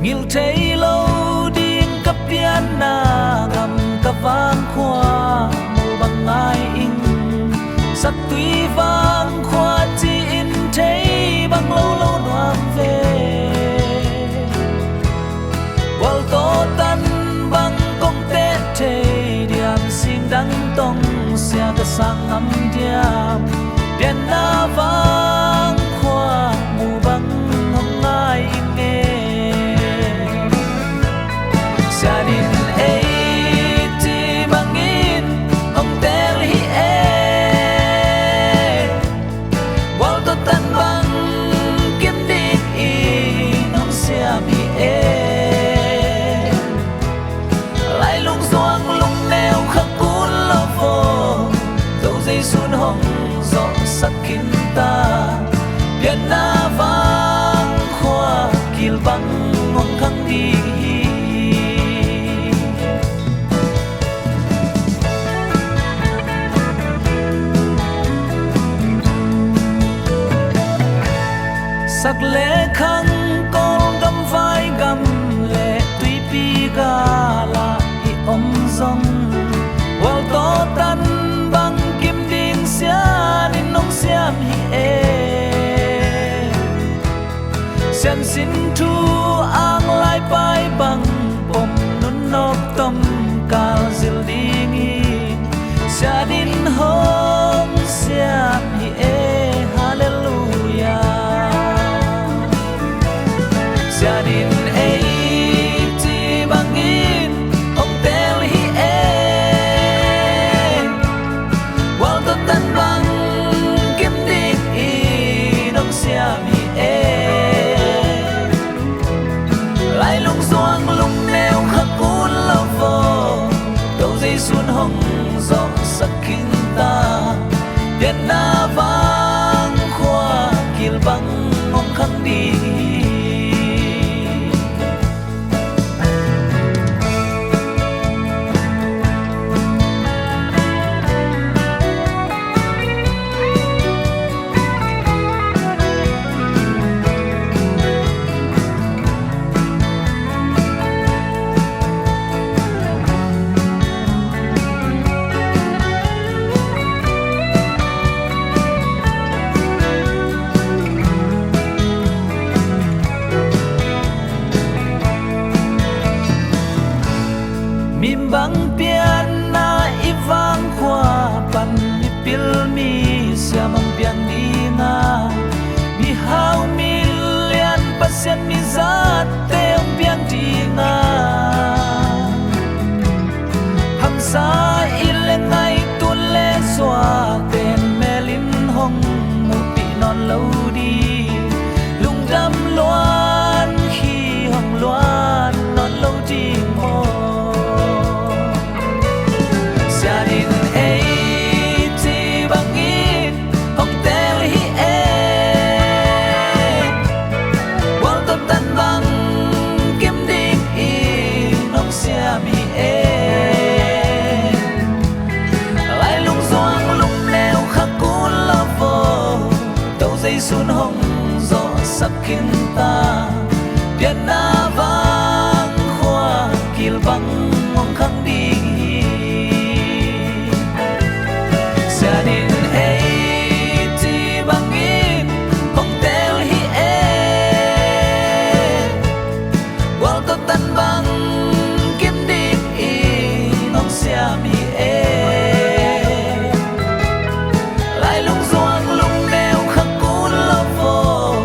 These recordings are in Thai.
Mil thấy lâu điên cấp biến na ngầm cấp vang khoa mù bằng ai in sắc tuy vang khoa chỉ in thấy bằng lâu lâu noam về Wal to tan bằng công tế thế điam xin đắng tông xe cả sang ngắm điam Điện na vang khoa mù bằng hông ai in nghe Gia đình ấy chỉ bằng in hông tên hi Wal to tan bằng kiếm đi in hông xe bị Lại lung doang lung neo khắc cún lo vô Dẫu dây xuân hông gió sắc kín ta Điện na vang khoa kiel bằng hông khăng đi Sắc lệ khăng con găm vai găm lệ tuy pi ga là hi om dòng Wal to tan bằng kim đinh xia nên nông xiam hi Sen xin thu ang lai pai bằng bom nun nop tom kal zil ding in Sia din hong xiam hi hallelujah Gia đình ấy chỉ bằng in hông tên hi Wal to tan bằng kiếm đi in hông xiam hi Lại lung doang lung neo khắc cún lo vô Dẫu dây xuân hông gió sắc kín ta Điện na vang khoa kiel bằng hông khăng đi Mim bang pian na ivang khoa pan mi pil mi siamang pian di nga Mi hau milian pasien mi zat teong pian di nga Ham sa ilen ngai tun le soa ten melin hong mu pi non lâu đi Lung dam loan khi hong loan non lâu đi mo Gia đình ấy chỉ bằng in hông tên hi Wal to tan bằng kiếm đi in hông xiam hi Lại lung doang lung neo khắc cún lo vô Dẫu dây xuân hông gió sắc kín ta Điện na vang khoa kiel bằng hông khăng đi Gia đình ấy chỉ bằng in hông tên hi Wal to tan bằng kiếm đi in hông xiam hi Lại lung doang lung neo khắc cún lo vô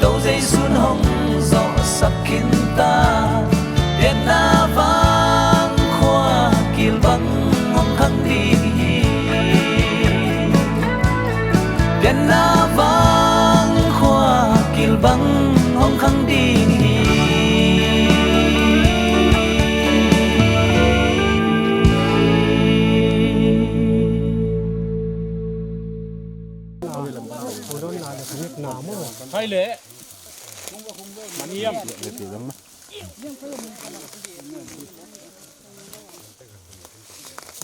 Dẫu dây xuân hông gió sắc kín ta Điện na vang khoa kiel bằng hông khăng đi Điện na vang khoa kiel bằng hông khăng đi Hay lệ Mắn yêm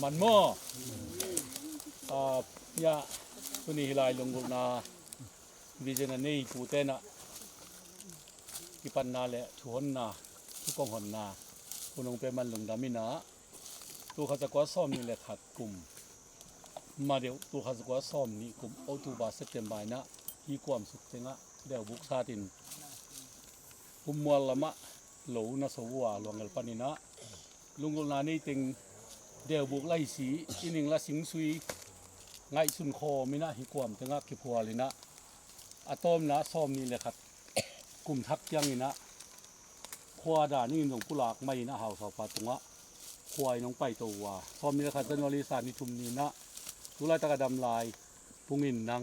Mắn mơ Ya Tuni hilai lungguk na Vision ni kuten na Ipan na le Tuon na ทุกกองหอนนาคุณลงไปมันลงดามินะตัวข้าจะกว่าซ้อมนี่แหละขัดกลุ่มมาเดี๋ยวตัวข้าจะกว่าซ้อมนี่กลุ่มออตูบาเซปเทมบายนะฮีความสุขเจงะเดี๋ยวบุกซาตินกุมมัวละมะโหลนะสวัวหลวงเอลปานินะลุงกนานี่ติงเดี๋ยวบุกไล่สีอินิงละสิงซุยไงสุนคอมินะฮีความเจงะกิพัวเลยนะอะตอมนะซ้อมนี่แหละขัดกลุ่มทักยังนี่นะควาดานี่หนุ่มกุหลาบไม่นะหาวสาวปาตุงะควายน้องไปตัวพอมีราคาจนวลิสานิทุมนี้นะตุลาตะกะดำลายพุงินนาง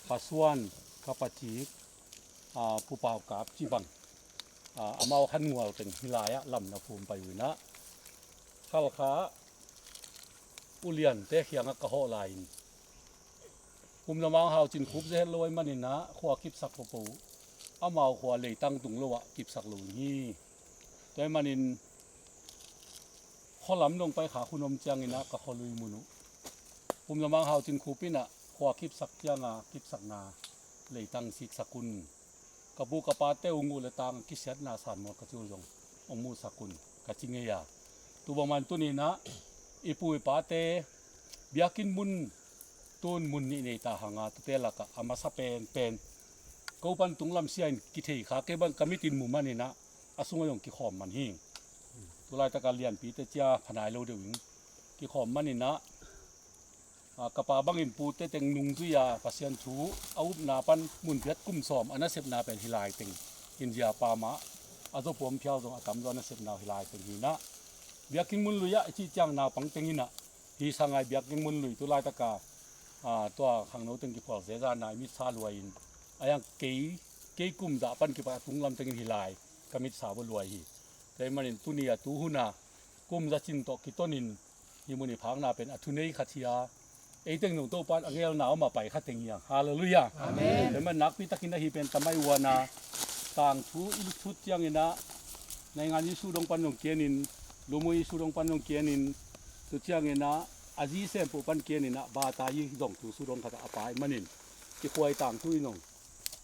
ปาสวนกาปจีผู้ป่าวกาบจีบังอามาขันงัวถึงฮิลายะลำนาภูมิไปอยู่นะข้าราคาอุเลียนเตะเขียงกะโหลายภูมิละมังหาวจินคุบเจลอยมันนี่นะขวากิบสักปูอามาขวาเลยตั้งตุงโลวะกิบสักหลุนี่แต่มันนินข้อล้ำลงไปขาคุณอมจังนี่นะกะโหลุยมุนุภูมิละมังหาวจินคุปินะขวากิบสักจังกิบสักนาเลยตั้งสิกสกุลกบูกปาเตอุงูเลตังกิเสตนาสานหมดกระจุยงอมูสกุลกะจิงเงียตัวบางมันตัวนี้นะอีปุยปาเตเบียกินมุนต้นมุนนี่ในตาหางาตัวเตลักะอามาสเปนเป็นกูปันตุงลำเสียนกิเทขาเก็บันกามิตินหมู่มันนี่นะอาสุงยงกิขอมมันหิงตัวลายตะการเลียนปีเตจ้าพนายโลเดวิงกิขอมมันนี่นะกระปาบังอินปูเตเต็งนุงตุยาปัสยันทูอาวุธนาปันมุนเพชรกุมสอมอันนั้นเสพนาเป็นฮิลายเต็งอินเดียปามะอาตัวผมเพียวตรงอาตามดอนนั้นเสพนาฮิลายเป็นฮีนะเบียกิงมุนลุยะที่จ้างนาปังเต็งนี่นะฮีสังไงเบียกิงมุนลุยตัวลายตะกาตัวขังโนเต็งกิพอลเสจานายมิซาลวยอินอายังเกยกุมจ่าปันกิปะตุงลำเต็งฮิลายกามิสาวลวยฮีแต่มันอินตุนียตูหุนากุมจะจินโตกิโตนินฮิมุนิพังนาเป็นอัทุเนยขัดยาไอ้เต็งหนุ่มโตปันอังเกลหนาวมาไปขัดเต็งยังฮาเลลูยาอาเมนแต่มันนักพิทักษ์นะฮีเป็นตะไมวานาต่างทูอิลุชุดยังอินะในงานยิสูดงปันนงเกียนินลุมุยิสูดงปันนงเกียนินสุดยังอินะอาจีเซมปูปันเกียนินะบาตายีดงทูสูดงขัดอปายมันินที่ควายต่างทุยนง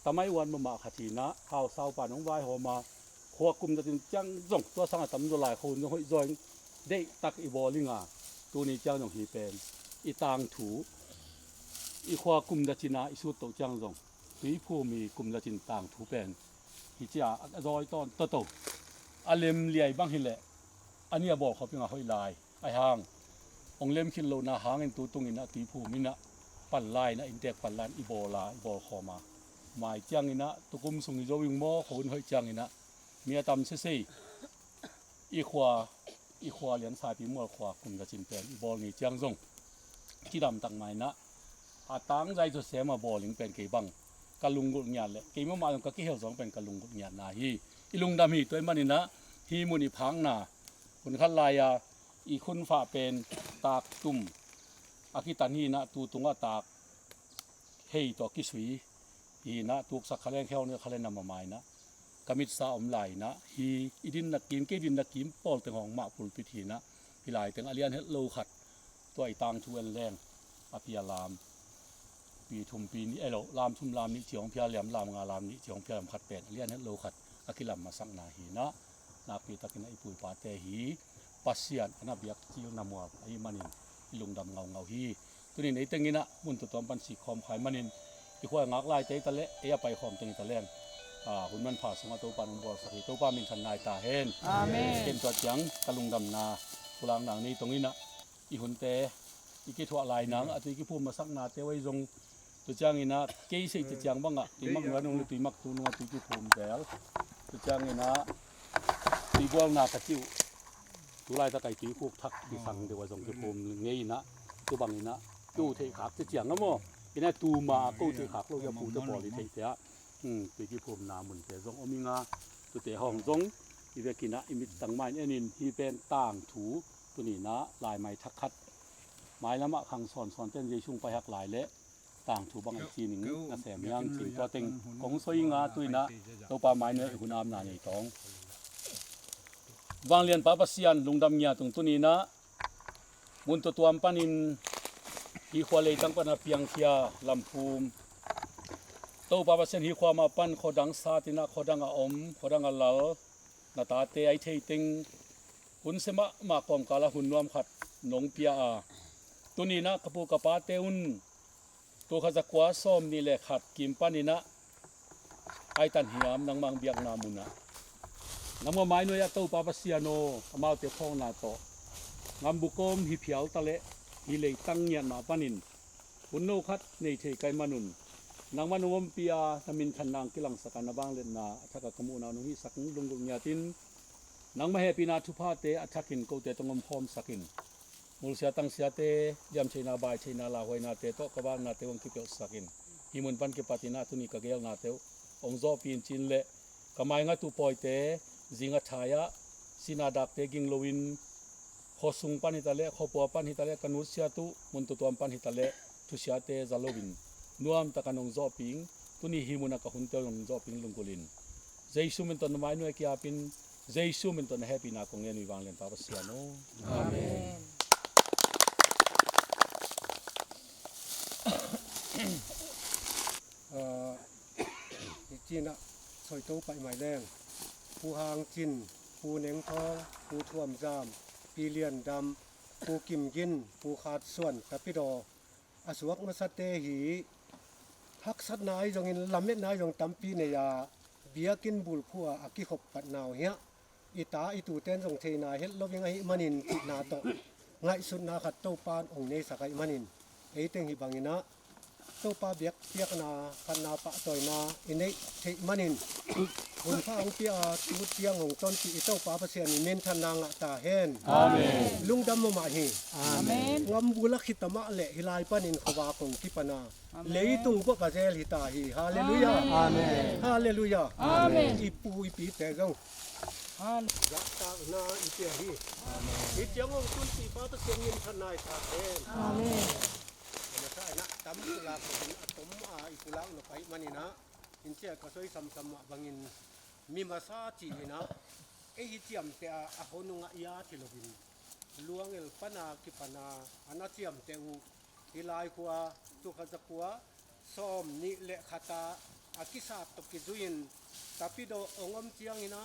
ตะไมวันมาขัดทีนะข่าวสาวป่านงวายหอมาขวกุมจะจึงจังจงตัวสังตำตัวลายคนจะห้อยจอยได้ตักอีบอลิงาตัวนี้เจ้าหนงฮีเป็นอีต่างถูอีขวากุมดัชินาอีสุดโตจังจงตุยผู้มีกุมดัชินต่างถูเป็นฮิจ้าจอยตอนโตอาเลมเลียบังฮิเลอันนี้บอกเขาเป็นอะไรลายไอหางองเลมคิดโลนาหางอินตัวตรงอินะตุยผู้มินะปั่นลายนะอินเด็กปั่นลายอีโบลาอีโบคอมาหมายจังอินะตุกุมสุงอิโจวิงโมเขาเป็นเฮจังอินะมีอาตมเซ่อีขวาเลี้ยงสายปีมัวขวากุมดัชินเป็นอีโบนี่จังจงที่ดำตังไม้นะอาตังใจจะเสียมาบอลิงเป็นกี่บังกะลุงกุญญาเลยกี่มื่อมาตรงกะกี่เหี่ยวสองเป็นกะลุงกุญญานาฮีอีลุงดำฮีตัวมันนี่นะฮีมุนิพังนาคนขันลายาอีคุณฝ่าเป็นตากตุ่มอากิตันฮีนะตูตุงอาตากเฮยตัวกิสวีฮีนะตุกสักขะเลงแค่เนี่ยขะเลนำมาไม้นะกามิตสาอมไหลนะฮีอีดินนักกินเกดินนักกินปอลเตงของมาปุลพิธีนะพิลายเตงอาเลียนเฮโลขัดตัวไอตางทวนแรงอภิยาลามปีทุมปีนี้ไอเราลามทุมลามนี้เจียงพิยาแหลมลามงาลามนี้เจียงพิยาแหลมขัดเป็ดเลียนเฮโลขัดอากิลามมาสังนาหีนะนาปีตะกินไอปุยปาเตหีปัสเซียนอนาเบียกจิวนามัวไอมันินลุงดำเงาฮีตัวนี้ในเต็งนี้นะมุนตัวตอมปันสีคอมขายมันินอีกคนงักลายใจตะเละเอไปคอมเต็งตะแรงคุณมันผ่าสมาตัวปันบัวสักตัวป้ามินทันนายตาเฮนอาเมนเป็นตัวเจียงกะลุงดำนากุลางหนังนี้ตรงนี้นะอีหุ่นเตอีกิทัวลายหนังอาทิตย์กิพูมาสักนาเตไว้ตรงตัวจ้างอินะเกยสิตัวจ้างบ้างอ่ะตีมักเงินงตีมักตัวนัวตีกิพูมเดลตัวจ้างอินะตีบัวนากระจิ้วตัวลายตะไคร้ตีพวกทักตีสังเดี๋ยวว่าตรงกิพูมเงี้ยนะตัวบางอินะตู้เทขาตัวจ้างนะโมอินะตูมาตู้เทขาเราจะพูดตัวบอลเทเตะตีกิพูมนามุนเตะตรงอมิงาตัวเตะห้องตรงอีเวกินะอิมิตตังไม้เอ็นินฮีเป็นต่างถูตัวนี้นะลายไม้ทักคัดไม้ละมะขังสอนเต้นยีชุ่งไปหักหลายเละต่างถูบังไอจีหนึ่งกระแสมยังจิงตัวเต็งของสวยงาตุยนะตัวปลาไม้เนื้อคุณอามนาในท้องวางเรียนปาปัสยันลุงดำเงียตรงตัวนี้นะมุนตัวปันินอีควาเลยตั้งปนาเปียงเคียลำพูมตัวปาปัสยันอีความาปันขอดังซาตินะขอดังอมขอดังลา นาตาเตไอเทยติงหุนเสมะมากอมกาลหุนนวมขัดหนงเปียอาตัวนี้นะกะปูกะปาเตอุนตัวขจักวาซ้อมนี่แหละขัดกิมปานี่นะไอตันหิยามนังมังเบียกนามุนะนำมาไม้นวยเต้าปาปเซียโนอมาเตพองนาโตงำบุกมหิเพียวตะเลหิเลยตั้งเงียนมาปานินหุนโนขัดในเทไกมานุนนางมันวมเปียทมินทันนางกิลังสกันนาบางเล่นนาทักกะมูนานุหิสักลุงกุญญาตินนางมะเฮปีนาทุพาเตอัทักินโกเตตงมพอมสักินมูลเสียตังเสียเตยามเชนาบายเชนาลาหวยนาเตโตกะบางนาเตวงกิเปอสักินหิมุนปันกิปาตินาตุนิกะเกลนาเตวองซอปีนจินเลกะไมงะตุปอยเตจิงะทายะสินาดักเตกิงโลวินขอสุงปันหิตะเลขอปัวปันหิตะเลกะนุเสียตุมุนตุตวมปันหิตะเลทุเสียเตซาโลวินนวมตะกันองซอปิงตุนี่หิมุนะกะหุนเตองซอปิงลุงกุลินเจซูเมนตอนไม้นวยกิอาปินเจซูเมนตอนแฮปปี้นาคงเงนวิวังเลนปาปเสียโนอาเมนจีนซอยโตไปหมายแรงผู้หางจินผู้เหนงทองผู้ท่วมจามปีเลียนดำผู้กิมกินผู้ขาดส่วนตะปิดออสวกมาสเตหีฮักสัดนายจงอินลำเม็ดนายจงตำปีเนียเบียกินบุลพัวอากิขบปัดนาวเฮียอีตาอีตูเต้นจงเทนาเฮ็ดลบยังไงมันินตินาโตไงสุดนาขัดโตปานองเนสกายมันินเอเตงหิบังอินะโตปาเบียกเปียกนาคันนาปะตอยนาอินเนเทมันินบุญพระองค์เปียตูเตียงของต้นปีโตปาพระเสียนิเมนทนางตาเฮนอาเมนลุงดำมาหีอาเมนงำบุลขิตมะเลหิลายปานินขวาของกิปนาเลยตุงพวกกะเจลหิตาหีฮาเลลูยาอาเมนฮาเลลูยาอาเมนอีปูอีปีแต่กงยักตานาอีเปียหีอาเมนอีเจียงของต้นปีปาพระเสียนิทนายตาเฮนอาเมนนะใช่นะตำกุลาเป็นอะตมอีกุลางนไปมันนี่นะอินเจียก็ซอยซ้ำๆบางอินมีมาซาจีนะไอ้ฮิเจียมแต่อะโหนุงยาที่ลบินลวงเอลปนากิปนาอันนั้นเจียมแต่อูฮิลายขัวตุขจักขัวซ้อมนิเลขตาอากิสาตกิจุยินแต่พี่โดองมเจียงนี่นะ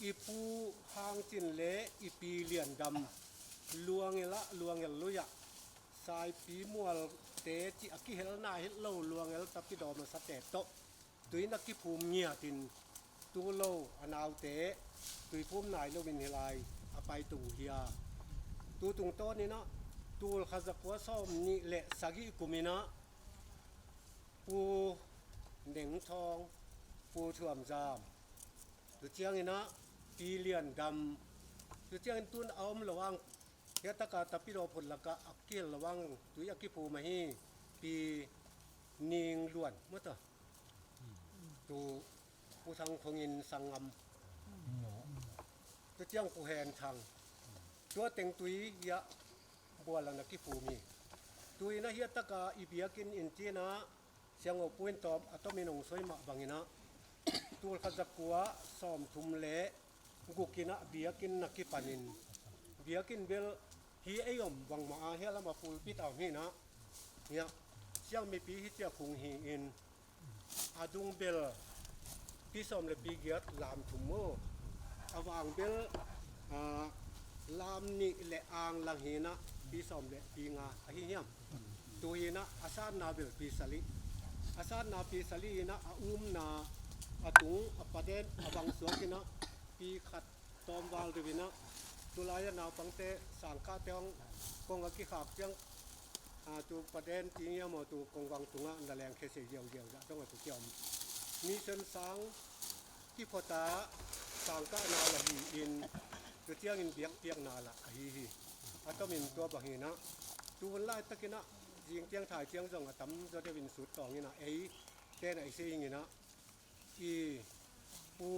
อีปูหางจินเลอีปีเหรียญดำลวงเอละลวงเอลลุยะสายปีมัวเตจิอากิเฮลนาเฮลโลลวงเอลตับพี่ดอมาสเตโตตุยนักกิภูมิเงียตินตูโลอนาวเตตุยภูมินายโลวินเฮลายอไปตุงเฮียตูตุงโตนี่นะตูลขจักวะซ้อมนี่เละสากิกุมินะปูเหน่งทองปูถ่วมจามตุเจียงนี่นะปีเลียนดำตุเจียงตุนเอามระวังเฮตกาตะปิโดผลละกะอักเกลระวังตุยอากิภูมาฮีปีนิงล้วนเมื่อตะตูผู้ทางคงอินสังงำตุเจียงผู้แหนทางตัวเต็งตุยยะบัวละนักกิภูมีตุยนะเฮตกาอีเบียกินอินจีนะเสียงอปุ้นตอบอะตอมินงสวยมะบังอินะตูลขจักกัวซ้อมทุมเละกุกินะเบียกินนักกิปานินเบียกินเบลฮีไอยมวังมาเฮละมาฟูปิดเอาฮีนะเนี่ยเสียงมีปีฮิเจียคุงฮีอินอาดุงเบลปีซ้อมleปีเกียรลามทุมโมอวางเบลลามนี่และอ่างลังฮีนะปีซ้อมและปีงาอหิเฮียมตัวฮีนะอาซานนาเบลปีสลีอาซานนาปีสลีนะอุ้มนาอตุงอปะเดนอวังสวกินะปีขัดตอมวาลเดวินะตุลายนาปังเตสังฆาเตียงกงกิขากเตียงตูประเด็นที่เนี่ยมาตูกงวังตุงะนั่นแหละเคสเยี่ยวจะต้องมาตุเกี่ยมมีเส้นสังที่พอตาสังฆานาละหีอินตุเตียงอินเปียกนาละหีอัตมินตัวบะหีนะตูวันไล่ตะกินะยิงเตียงถ่ายเตียงจงตั้มจะได้วินสุดต่องี้นะเต้นไอซีงี้นะอีปู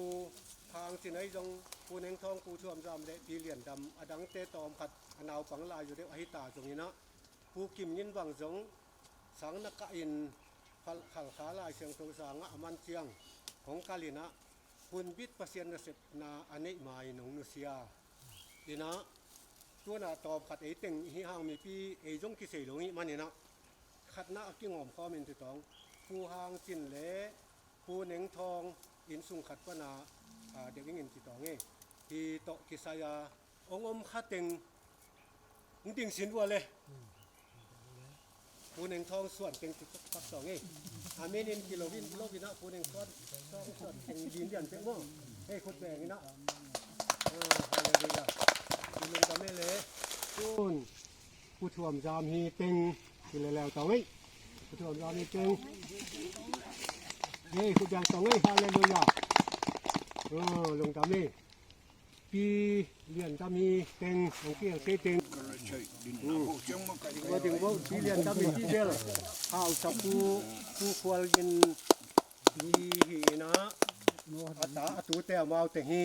ทางที่ไหนจงปูเน่งทองปูท่วมจำเละปีเหรียญดำอดังเตตอมขัดอนาวฝังลายอยู่เด็กอหิตาตรงนี้นะปูกิมยินวังจงสังนักอินขัลขาลายเสียงโตสางะมันเชียงของกาลินะคุณบิดเปอร์เซ็นต์เสพนาอเนกไม้หนองนุเซียดีนะตัวน่ะตอบขัดเอติงฮิฮังมีปีจงกิเสลงนี้มันนี่นะขัดหน้ากิ้งหอมข้อมินติตองปูหางจินเละปูเน่งทองอินสุงขัดปนา เด็กวิ่งอินที่ต่อไงที่โตกิสายาองข้าเต็งมึงติงสินวัวเลยผู้หนึ่งทองส่วนเต็งติดปักสองไงอาเมนินกิโลวินโลวินะผู้หนึ่งก้อนทองส่วนเต็งดินเดียนเต็งมั่งให้คุดแบงนี่นะฮาเลลูยากิโลก็ไม่เละตุนผู้ถ่วมจามฮีเต็งกิเลแล้วต่อไงผู้ถ่วมจามฮีเต็งเฮ้คุดแบงต่อไงฮาเลลูยาลงตามนี้ปีเรียนตามีเต็งของเกี่ยวเต็งว่าถึงว่าปีเรียนตามีที่เดียวข้าวสับผู้ควรกินมีหีนะอัตตาอัตุแต่มาแต่หี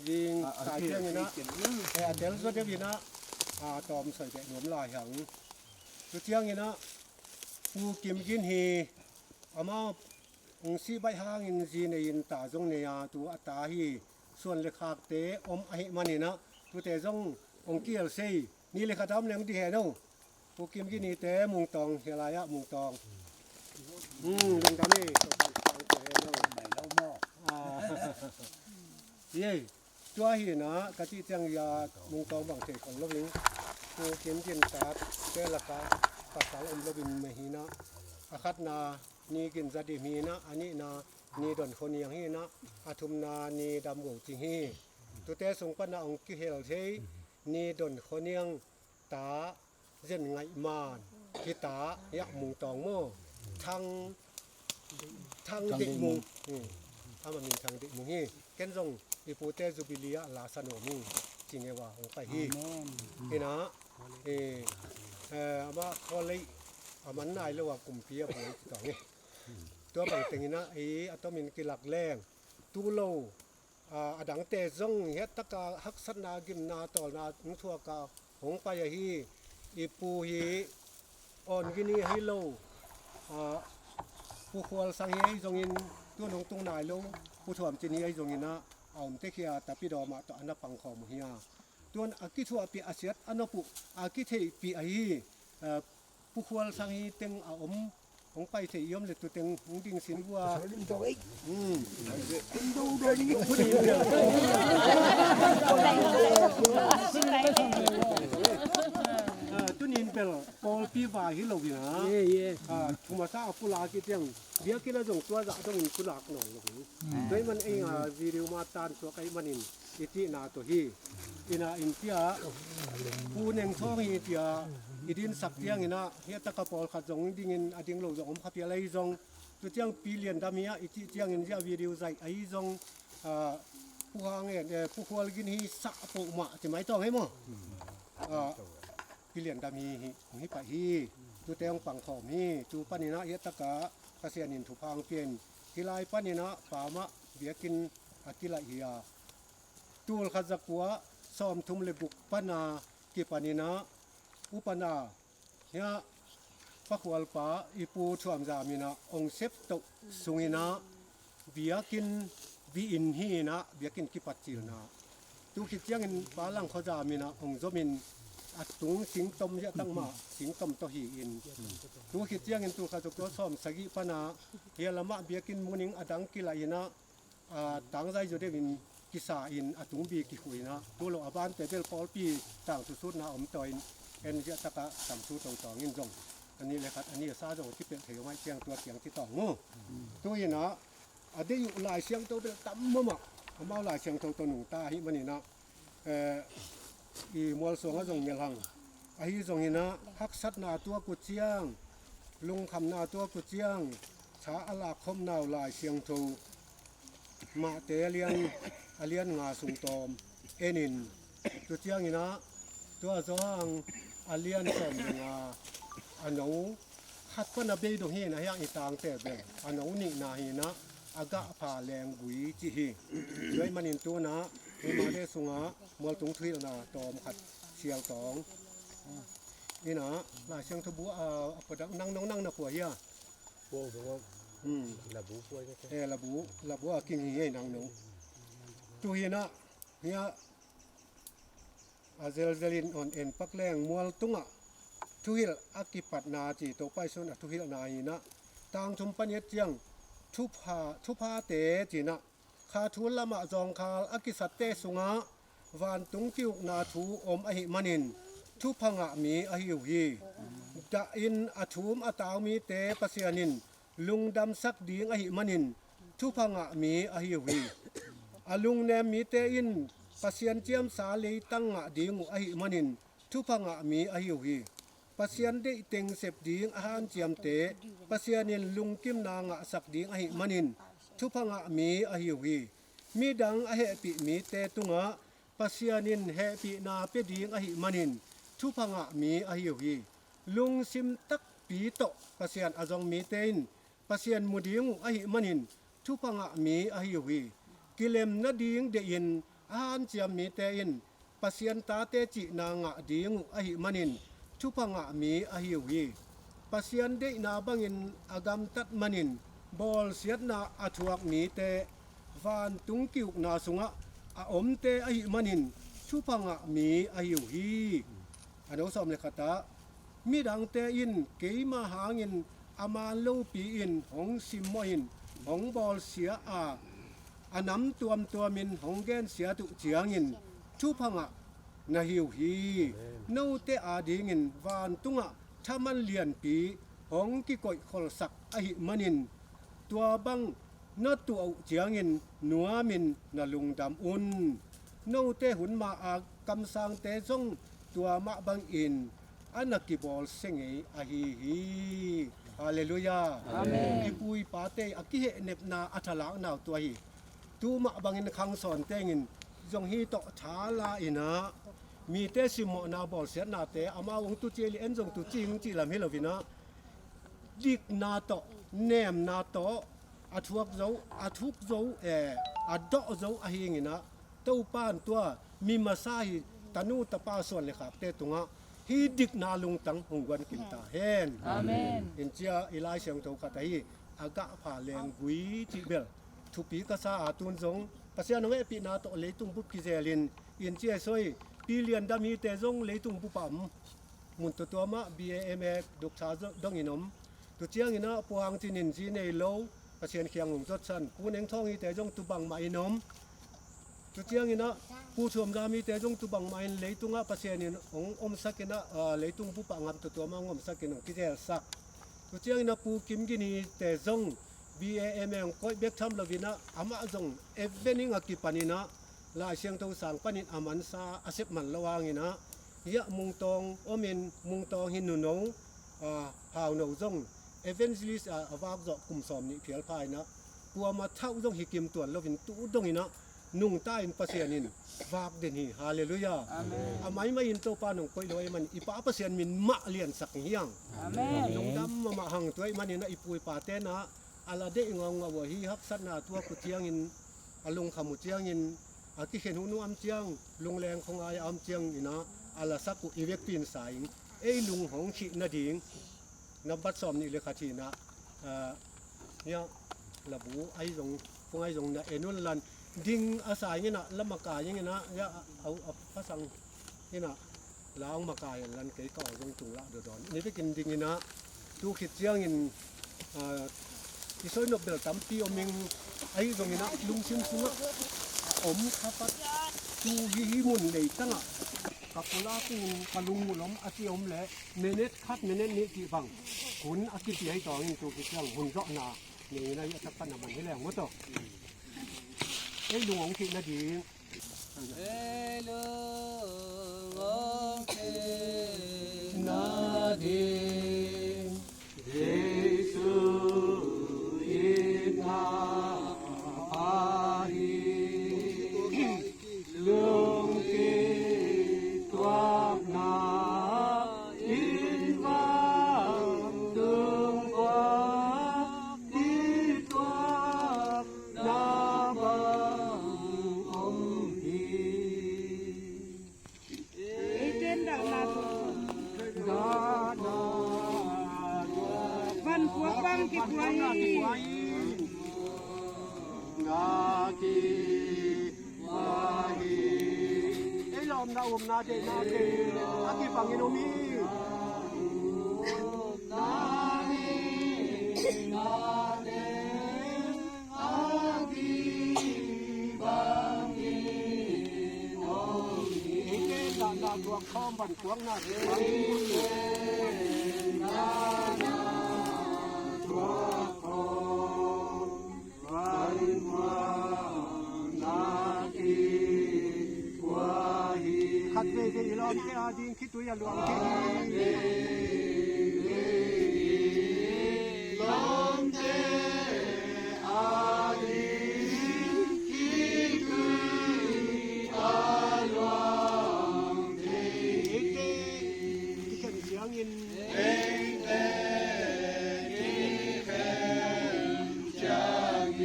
ยิงสายเที่ยงนะแต่เดี๋ยวสุดเดี๋ยวนะตอมใส่แต่หนุ่มลายหังสุดเที่ยงนะผู้กิมกินหีอามาสีใบหางอินจีในอินตาจงเนี่ยตัวอัตาฮีส่วนเลขาเตะอหิมันนี่นะตัวเตะจงองเกียลเซนี่เลขาทำเรื่องที่เห็นเอาผู้กิมกินนี่เตะมุงตองเฮลายะมุงตองเรื่องทำนี่ตัวการฟังเตะเอาไม่เล่าหม้อเย่ตัวฮีนะกะทิจังยามุงตองบางเทของลูกนี้ผู้กิมกินตาเตะราคาปัสสาวะลูกนี้ไม่หีนะอาคัดนานี่กินจะดีมีนะอันนี้นะนี่ดอนคนยังฮีนะอาทุมนานี่ดำโกจิงฮีตัวเตะสงปนาองกิเฮลเทนี่ดอนคนยังตาเส้นไงมานที่ตาอยากมุงตองโม่ทางเด็กมุงถ้ามันมีทางเด็กมุงฮีเกนซงอีปูเตจูบิเลียลาสโนมีจริงไงว่าองไปฮีนี่นะว่าคอเลยมันนายเรียกว่ากลุ่มเพียผมต่อไงตัวบางติงนะอัตมินกิลักแรงตูโลดังเตะจงเฮตตะกาฮักษนากิมนาต่อนาทั่วกาหงไปฮีอีปูฮีอ่อนกินีฮิโลผู้ควรสังเฮจงอินตัวหนงตรงนายโลผู้ถ่วมจินีไอจงอินนะเอาเตะเขียแต่พี่ดอมาต่ออันนับปังของมุฮียตัวอากิทัวปีอาเซียอันนับปุอากิเทปีไอผู้ควรสังเฮเต็งของไปเสียมเลยตัวเต็งของดิ่งสินวัวดูด้วยนี่ผู้ดีตัวนี้เป็นปอลปีบ่ายที่เราวินะทุมาซาผู้ลากิเตียงเดี๋ยวกินแล้วส่งตัวจะต้องผู้ลากหน่อยเลยด้วยมันเองวิดีโอมาตานตัวไอ้มันอิตินาตัวฮีอินาอินเดียผู้หนึ่งท้องอินเดียอีดินสักเตียงนะเฮียตะกะปอลขัดจงดิ่งอดิ่งโลจงขับอะไรจงตัวเตียงปีเลียนดามีอีที่เตียงอินเดียวิดีโอใจไอ้จงผู้หางผู้ควรกินฮีสักปุมาจะไม่ต้องให้มั้งปีเลียนดามีฮิปะฮีตัวเตียงปังขอมฮีจูปานินะเฮียตะกะเกษียณินถูกพังเปลี่ยนกิไลปานินะป่ามะเบียกินกิไลเฮียตูลขัดจักวัวซ้อมทุ่มเลบุกปานากิปานินะอุปนาเนี่ยพระขวัญป่าอีปูช่วมจามีนะองเซฟตกสุงินะเบียกินวีอินฮีนะเบียกินกิปัจจิลนะตุกิจยังอินป่าลังเขาจามีนะองจมินอัดตุงสิงตมยะตั้งมาสิงตมตหีอินตุกิจยังอินตุขจุกตัวซ้อมสกิปนาเฮียละมะเบียกินมุนิงอดังกิลายนะต่างใจจุดเดวินกิสาอินอัดตุงบีกิขุยนะตัวเราบ้านแต่เบลปอลปีต่างสุดๆนะอมตอยเอ็นเยอะตะกะสามสูตรต่อเงินจงอันนี้เลยครับอันนี้ซาจงที่เป็นเถียวไม้เชียงตัวเถียงที่ต่องูตัวนี้นะอันนี้อยู่หลายเชียงตัวเป็นตั้มมั่วผมเอาหลายเชียงตัวหนุ่มตาฮิมันนี่นะอีมวลสงฆ์จงเมียหังไอ้จงนี่นะฮักซัดนาตัวกุเจียงลุงคำนาตัวกุเจียงชาอลาคมนาวหลายเชียงทูมาเตเลียนงาสุงตอมเอ็นินกุเจียงนี่นะตัวสว่างอาเลียนสมงาอันนู้ขัดก็นับได้ตรงนี้นะยังอีต่างแต่แบบอันนู้นี่นาฮีนะอากาศผ่าแรงกุยจีฮีด้วยมันอินตัวนะมาได้สุงะมวลตรงที่นะตอมขัดเชียวตองนี่นะลายเชียงทบัวประดับนั่งนะผัวเฮียบัวระบุป่วยระบุกินเฮียนั่งนูตัวเฮียนะเฮียอาเซลลินอ่อนเอ็นปักแรงมวลตุงทุหิลอากิปัตนาจีตัวไปส่วนทุหิลนาฮีนะต่างชมปัญญาเจียงทุพาเตจีนะ คาทุนละมะจองคาลอกิสัตเตสุงะวานตุงกิวนาทูอมอหิมันินทุพังะมีอหิวฮีดะอินอทุมอตาวมีเตปะเสียนินลุงดำสักดีงอหิมันินทุพังะมีอหิวฮีอลุงแนมมีเตอินปะเสียนเจียมสาลีตั้งงะดีงอหิมันินทุพังะมีอหิวฮีปะเสียนได้เต็งเสพดีงอาหารเจียมเตปะเสียนินลุงกิมนางะสักดีงอหิมันินทุพังะมีอหิวฮีมีดังอเหปิมีเตตุงะปะเสียนินเหปินาเปดีงอหิมันินทุพังะมีอหิวฮีลุงซิมตักปีโตปะเสียนอจงมีเตนปะเสียนมุดิงอหิมันินทุพังะมีอหิวฮีกิเลมนดิงเดอินอาหารเจียมมีเตอินปะเสียนตาเตจินางะดิงอหิมันินทุพังะมีอหิวฮีปะเสียนเดนาบังอินอากำตัดมันินบอลเสียดนาอทวกมีเตวานตุงกิวนาสุงะอาอมเตอหิมันินทุพังะมีอหิวฮีอนุสมเลขตามีดังเตอินเกยมาหางินอามาโลปีอินของซิมมอินของบอลเสียอานำตัวมินของแกนเสียตุเจียงินทุพังะนาหิวฮีนูเตอาดีงินวานตุงะถ้ามันเลียนปีของกิกอยคอลสักอหิมันินตัวบังนาตัวเจียงินนัวมินนาลุงดำอุนนูเตหุนมาอากำสังเตจงตัวมะบังอินอันนักกิบอลเสงอหิฮีฮาเลลูยาอาเมนอีปุยปาเตอกิเฮเนบนาอัทลางนาวตัวฮีตูมะบังอินคังสอนเตงินจงฮีโตชาลาอินะมีเตสิโมนาบอลเสียนาเตอามาวงตุเจลิเอ็นจงตุจิงจิลามเฮลวินะดิกนาโตเนมนาโตอาทุกโจอาดอโจอาหิงินะเต้าป้านตัวมีมาซาฮิตานูตะปาส่วนเลยครับเตตุงะฮีดิกนาลุงตังหงวันกินตาเฮนอาเมนอินเจียอิลายเสียงโตกะตะฮีอากะผาแรงกุยจิเบลทุปีกะซาอาตุนจงปะเสียนงเอปินาโตเลตุงบุกิเซลินอินเจียซอยปีเลียนดามีเตจงเลตุงบุปามมุนตัวมะ BAM ดกชาดงอินอมตุเจียงอินะปวางจินินจีเนโลปะเสียนเคียงหงจดสันกูเนงท่องอีเตจงตุบังมาอินอมตุเจียงอินะผู้ชมรามีเตจงตุบังมาอินเลตุงะปะเสียนินองอมสักนะเลตุงบุปางามตัวมางอมสักนกิเจสักตุเจียงอินะปูกิมกินีเตจงBAM ก้อยเบกทำลวินะอามาจงเอเวนิงกิปันินะลาเชียงตัวสังปันินอามันซาอาเซบมันระวางนะยะมุงตองอมินมุงตองหินนุนงหาวหนูจงเอเวนซิลิสอาวากจกุมสอมนี่เพียลพายนะปัวมาเท่าจงหิกิมตัวลวินตูดงอินะนุ่งใต้อินปะเสียนินวากเดนีฮาเลลูยาอาเมนอาไมไม่อินโตปานงก้อยลอยมันอีปาปะเสียนมินมะเลียนสักเฮียงอาเมนลงดำมาหังตัวมันนี่นะอีปุยปาเตนะอาลาเดงงว่าฮีฮักสัตนาตัวกุเจียงอินอาลงขมุเจียงอินอากิเห็นหูนูอัมเจียงลุงแรงของอายอัมเจียงอินะอาลาสักกุอีเวกปีนสายเอ้ลุงของขีนาดิงนับบัดสอมนี่เลยคาทีนะเนี่ยระบุไอ้ตรงพวกไอ้ตรงเนี่ยเอ็นุลันดิ่งอาศัยนี่นะละมากายอย่างเงี้ยนะเนี่ยเอาพระสังนี่นะล้างมากายลันเกยก่อตรงจุงละเดือดร้อนนี่ไปกินดิ่งนี่นะดูขีดเจียงอินที่ซอยนบเบลตัมปีอมิงไอ้ตรงนี้นะลุงซิมซุงะอมขับปัดดูฮิมุนเลยตั้งอ่ะกับกุลาปูกะลุงมุลอมอาทิอมแหละเนเน็ตคัดเนเน็ตนี้กี่ฟังขุนอากิติให้ต่อยิงตัวกี่เรื่องหุ่นเจาะนานี่นะยะทักปันมันให้แรงหมดต่อไอ้ลุงของที่นาดีเอ้ลุงของที่นาดีเยซูนาเดอากิฟังอินโนมีนาเดอากิ วงข้อมบันพวงนาขัดเวทีลอมที่อาดิงคิดตัวอย่าหลวงที่ลอมเตอาดิงคิดตัวอย่าหลวงที่ที่เข้มเสียงอิน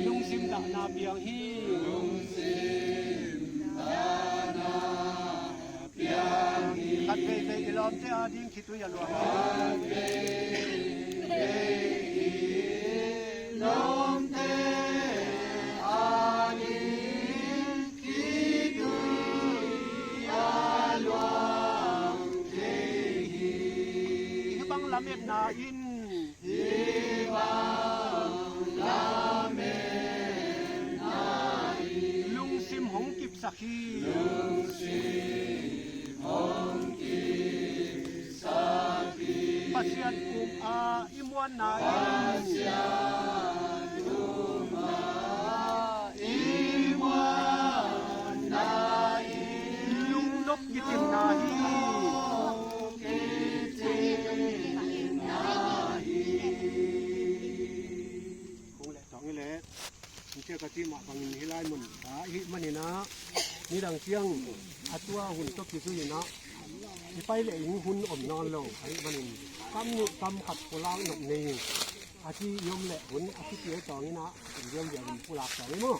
ลุงซิมดานาเบียงฮีลุงซิมดานาเบียงฮีขัดเวทีลอมที่อาดิงคิดตัวอย่าหลวงลอมเตอาดิงคิดตัวอย่าหลวงที่บังละเม็ดนาอินบังละเม็ดนาอินลุงซิมหงกิบสักฮีลุงซิมหงกิบสักฮีปัสยันอุมอาอิมวันนาอินปัสยันอุมอาอิมวันนาอินลุงนกยิติมนาฮีเชื่อกะติมาบังหิลายมุนหิมันนี่นะนี่ดังเสียงอัตัวหุ่นตกที่สุยนะไปเลยหุ่นอมนอนลงไอ้มันกำขัดผู้ล้างหนกนี่อาที่ยมแหละหุ่นอาที่เกี่ยวต่อนี่นะเป็นเรื่องเดียวผู้ล้างต่อนี่มั้ง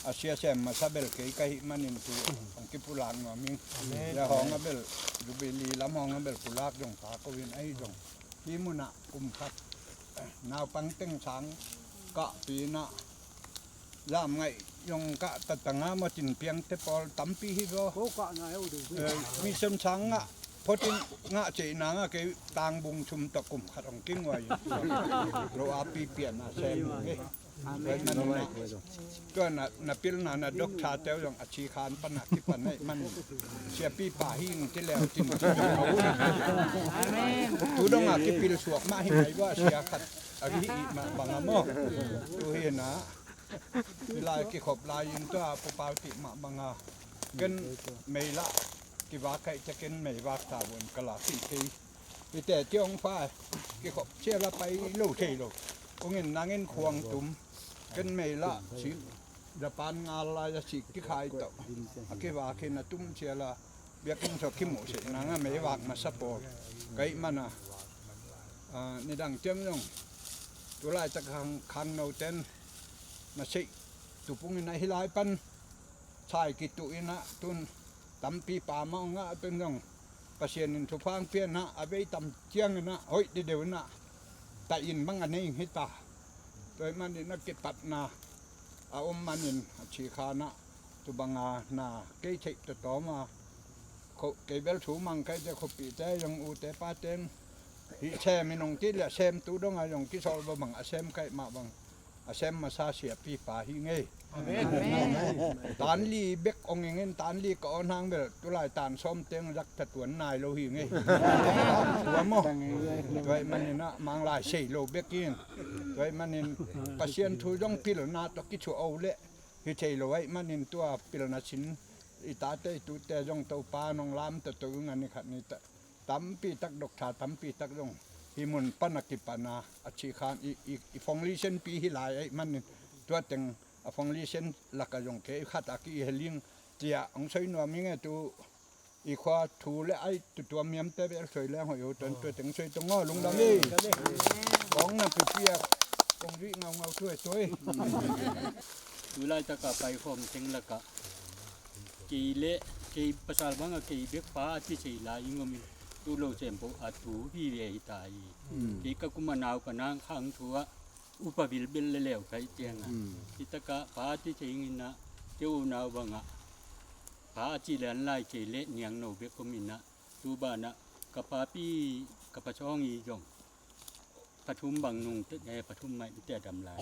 Asia sem sabel ke kai manin tu angki pulang ma mi ya hong abel dubeli lam hong abel pulak jong pa ko win ai jong hi muna kum khat naw pang teng sang ka pi na lam ngai yong ka tatanga ma tin piang te pol tampi hi go ko ka na eu du mi sem sang nga potin nga che na nga ke tang bung chum ta kum khat ong king wa ro api pian na sem keก็น่ะปิลน่ะดอกชาเตลยองอชีคานปะนะที่ปะให้มันเสียปีป่าหิงที่แล้วจินอาเมนตูดงอ่ะที่ปิลสวกมาให้ไหนว่าเสียขัดอริอีมาบังอะมอตูเห็นนะเวลากี่ขบลายยิงตัวปปาวติมาบังอะกันไม่ละกี่ว่าใครจะกินไม่ว่าตาวนกะลาสิที่แต่เจ้องฟ้ากี่ขบเชื่อละไปโลเทโลองเงินนางเงินควงตุ่มกันไม่ละสิดะปานงาลายสิกิขายตออะกิว่ากินตุ่มเชียละเบียกงสกิหมูสินางไม่วากมาซัปโปไกมันน่ะในดังเจียงยงตัวลายตะคังโนเตนมาสิตุปุงในหิลายปันชายกิตุอินะตุนตำปีป่ามองะตุนยงปะเชียนินทุฟังเปียนะอเวตำเจียงนะโอยเดวนะตะอินบังอันนี้หิตาโดยมันนี่นักกิตัดนาอาอมมันนี่ชีคานะตุบังอานาเกยเชตตอมาเกยเบลถูมังไกจะขบปีแต่ยังอูแต่ป้าเต็มฮิแชมินงติละแชมตูดงอายงกิซอลบังอาแชมไกมาบังอาแชมมาซาเสียปีป่าหิเงยตานลีเบกองเงินตานลีก็ออนางเบลตุลายตานซ้อมเต็งรักตะตวนนายโลหิเงยหัวหม้อโดยมันนี่นะมังลายเชยโลเบกินโดยมันนี่ปะเซียนทูต้องพิลนาตกิชัวเอาเละฮิเชยโลไว้มันนี่ตัวพิลนาชินอีตาเตตุเตจงเตาปานองลามตะตุงันนี่ขัดนี่ตำปีตักดอกชาตำปีตักดงฮิมุนปนักกิปนาอชีคานอีฟองลิเซนปีฮิลายมันนี่ตัวเต็งฟองลิเซนลักยงเกขัดอากีเฮลิงเจียองใช้นัวมิงตูอีควาทูและไอตัวเมียมเตเบลสวยแล้วหอยตัวเต็งสวยตรงง้อลุงดังนี่ของน่ะเปียกตรงที่เงาช่วยตัวเวลาจะกลับไปฟอมเต็งละกะกีเละกีภาษาบางกีเบกฟ้าที่สิลายงมีตูโลเซมโปอาตูพี่เวหิตายกีกะกุมานาวกะนางข้างทัวอุปบิลเบลเลวไคเตียงกิตกะฟ้าที่สิงินะเจ้านาวบังอะฟ้าจิแลนลายเกเลเนียงโนเบกกุมินะตูบานะกะปาปีกะปะช่องอีจงปทุมบางนุงตะปทุมใหม่แต่ดำลาย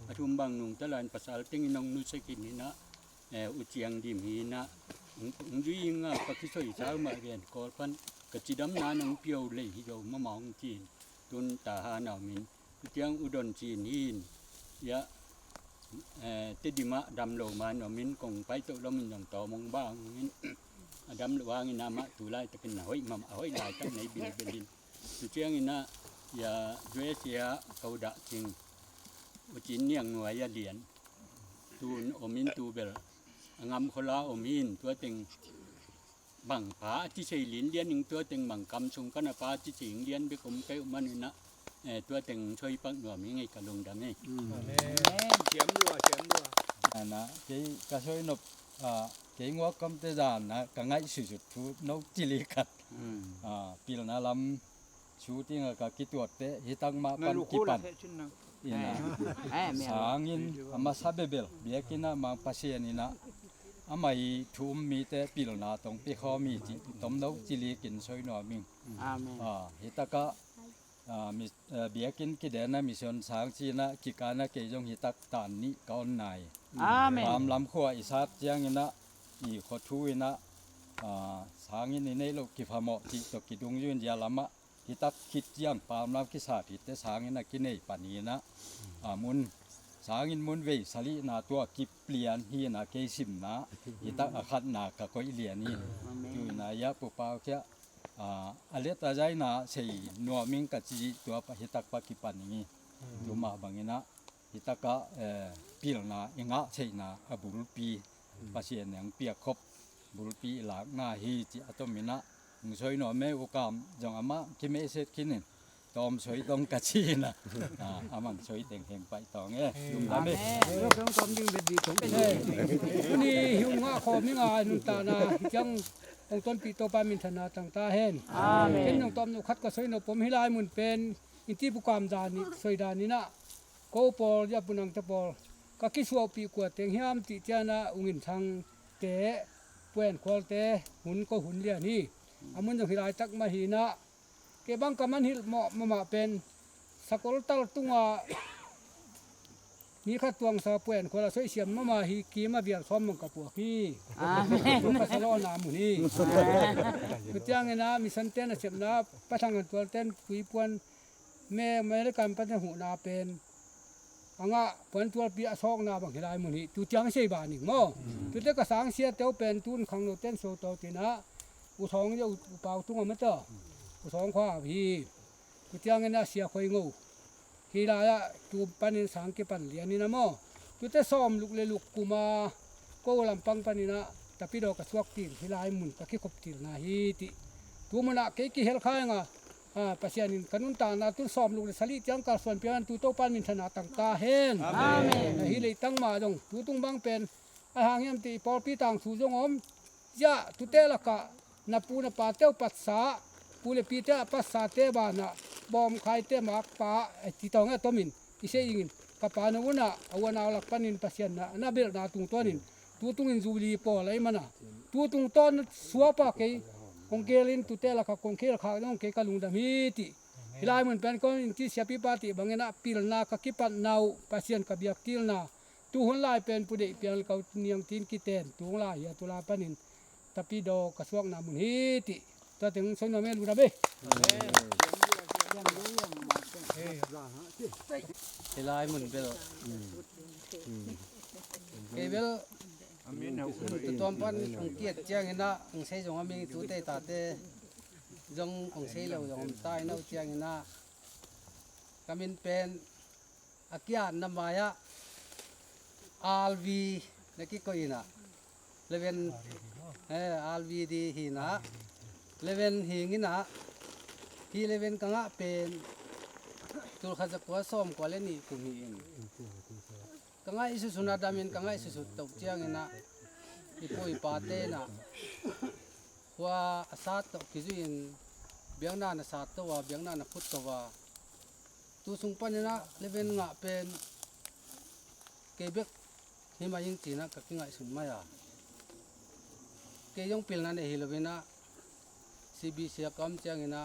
ปทุมบางนุงตะลานภาษาเต็งนงนุสกินนี่นะอุเจียงดิมหีนะ duy nga ka ki soi sa ma gen ko pan ka chi dam na nang piao le hi do ma mong chin tun ta ha na min tiang udon chin hin ya te di ma dam lo ma no min kong pai to lo min dong to mong ba min dam lo wa ngi na ma tu lai ta kin na hoi ma hoi lai ta nei bil belin tu tiang ina ya dwe sia kau da ching u chin niang nuai ya lian tun omin tu bel ngam khola omin tua ting bang pa chi sei lin lian ning tua ting bang kam chung kana pa chi ching lian be kum kai man na tua ting choi pak no mi ngai ka lung dam nei chiếm lùa na cái soi nộp cái ngõ cầm tê giàn na cái ngay sử dụng chú nấu chỉ lý cắt pil na làm chú tiếng cái kỹ thuật thế hiện tăng mà pan kỹ pan ina sáng in ama sabe bel bia kina mang pasien ina amai thum mi te pil na tong pi kho mi chi tom nấu chỉ lý kin soi no mi hitaka mi bia kin ki de na mission sang chi na ki ka na ke jong hitak tan ni kaon nai pam lam khwa isat chiang ina i kho thu ina sang in nei lo ki phamo chi to ki dung yun ya lama hitak khit chiang pam lam ki sa thi te sang ina ki nei pani na mun sang in mun ve sali na to ki plian hi na ke sim na hitak akhat na ka koi lian ni tu na ya pu pa kya alet ajai na sei no ming ka chi to pa hitak pa ki pan ni luma bangina hitaka pil na inga sei na abul pi pasien yang pia khop bul pi la na hi chi atomina soi no me ukam jong ama ki me set kinin tom soi tong ka chi na amang soi teng heng pai tong lum da meนี่หิวงาขอมิงานุตานาจังองต้นปีโตปามินธนาต่างตาเห็นเป็นองตอมนุคัดก็สวยนปมหิลายมุนเป็นอินที่ผู้กามดานิสวยดานินะโกปอลยาปุนังตะปอลก็คิดว่าปีกว่าเต็งหิามติจานะอุงินทางเตะเว้นควอลเตะหุ่นก็หุ่นเลียนี่อามันจะหิลายตักมาหินะเก็บังกามันหิลมาเป็นสกอลตัลตุงานี่ข้าตวงสาเปลี่ยนคนละสวยเสียมมาฮีกีมาเบียร์ซ้อมมันกับพวกพี่ลูกกระสลอน้ำหมูนี่คือจ้างไงนะมีสันเต้นเสียมนะประทังกันตัวเต้นคุยปวนแม่ไม่ได้การประทังหูนาเป็นอ่างะปวนตัวปีซอกนาบางทีไรหมูนี่ตัวจ้างใช่บ้านนี่มั้งตัวเด็กกระสังเสียเต้าเป็นตุนขังโนเต้นโซโตตินะอุทองจะอุปาวตุ้งมันเตออุทองข้าพี่คือจ้างไงนะเสียคอยงูฮีลายะตูปันินสังเกปันเลียนี่นะโมตุเตซ้อมลูกเลลูกกูมาโกลำปังปันินะตะปิดอกระสวกตีฮีลายมุนตะคิขบตีนะฮีติตูมันอะเกกิเฮลคายงะปัสยานินกันุนตานาตุซ้อมลูกเลสลิจังกาส่วนเปียนตูโตปันมินธนาตังตาเฮนอาเมนฮีเลยตั้งมาจงตูตุงบังเป็นอาหางยามตีปอปีตังสูจงอมยะตุเตละกะนับปูนับปาเต้าปัสสาปูเลปีเตะปัสสาเตบานะบอมไข่เตมากปาที่ตองตัวมินที่เสียยิงกับปานุนะเอาวันเอาหลักปันินปัสยันนะน่าเบลนาตุงตัวนินตัวตุงอินจูลีปออะไรมันนะตัวตุงต้นสัวปากเกยคงเกลินตัวเตละกับคงเกลขาต้องเกยกะลุงดามีติฮิลายมันเป็นคนที่เสียปีปาติบางเงินปิลนากับกิปันนาวปัสยันกับยักติลนาตัวหุ่นลายเป็นผู้เด็กเปียนเขาเนียงทินกิเตนตัวลายยาตัวลาปันินตะปีโดกระสวกนามุนฮิติตัวถึงสนามเมลูดาเบเฮลายมุนเบลเกเบลตัวตอมปันองเกียรติเจียงนะองเซจงอามีตัวเตตาเตจงองเซเลวจงตายนาเจียงนะกามินเป็นอากิยานนามายะอาลวีนักกิโกอินะเลเวนอาลวีดีหินะเลเวนหิงินะฮีเลเวนกังะเป็นตัวข้าจะกว่าซ้อมกว่าเล่นนี่กูมีเองกังะอิสุสุนาดามินกังะอิสุสุตกเจียงนะอีโปอีปาเตนะว่าอาซาตกิจุอินเบียงนานะซาตว่าเบียงนานะพุทธว่าตัวสุงปันนะเลเวนงะเป็นเกเบกหิมายิงจีนะกับกิงะอิสุนมายาเกยงปิลนันเอฮิลเวนะซีบีเซียกัมเจียงนะ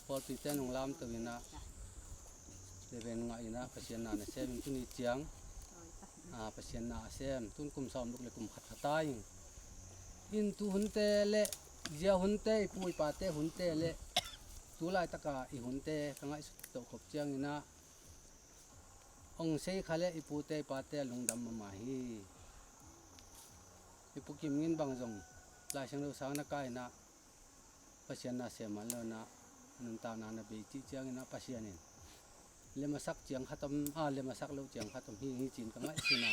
พอติดเต้นของลำตัวนะเลเวนงะนะpasien na sem tuni chiang pasien na sem tun kum som luk le kum khat khatai อินตุหุนเตเลเจียหุนเตปุยปาเตหุนเตเลตุลายตะกาอีหุนเตกังไอสุตขบเจียงอินะองเซคาเลอีปูเตปาเตลงดำมาฮีอีปุกิมงินบางจงลายเชิงดูสางนักกายนะปัสยานาเสียมันแล้วนะนันตานานาบีจีเจียงอินะปัสยานินเลมาสักเจียงขัดตมเลมาสักเลวเจียงขัดตมฮีจีนกังไอสินะ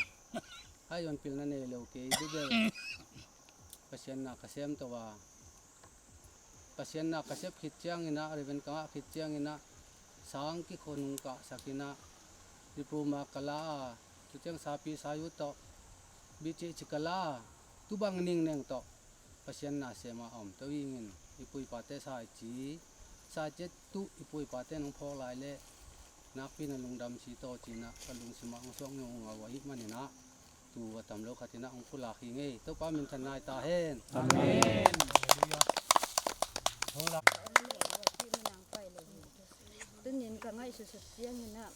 ไอยอนปิลนั่นเอเลวเกยดูเดปัสยานาเกษมตัวปัสยานาเกษมขิดเจียงอินะเรเวนกังขิดเจียงอินะสางกิโคนุงกะสักินะดิปรูมากะลาตุเจียงสาปีสายุตบิจิจิกะลาตุบังนิงเนงตปัสยานาเสมาอมตวิงินอีปุยปาเตสายจีสาเจตุอีปุยปาเตนงพอลายเลนักปีนลุงดำสีโตจีนะกลุงสมังช่วงยงเอาไว้มันนี่นะตูว่าตำโลกตินะองคุลาขิงเอตัวป้ามินทนายตาเฮนอาเมนตึ้งยินก็ง่ายสุดๆเสียงนี่นะ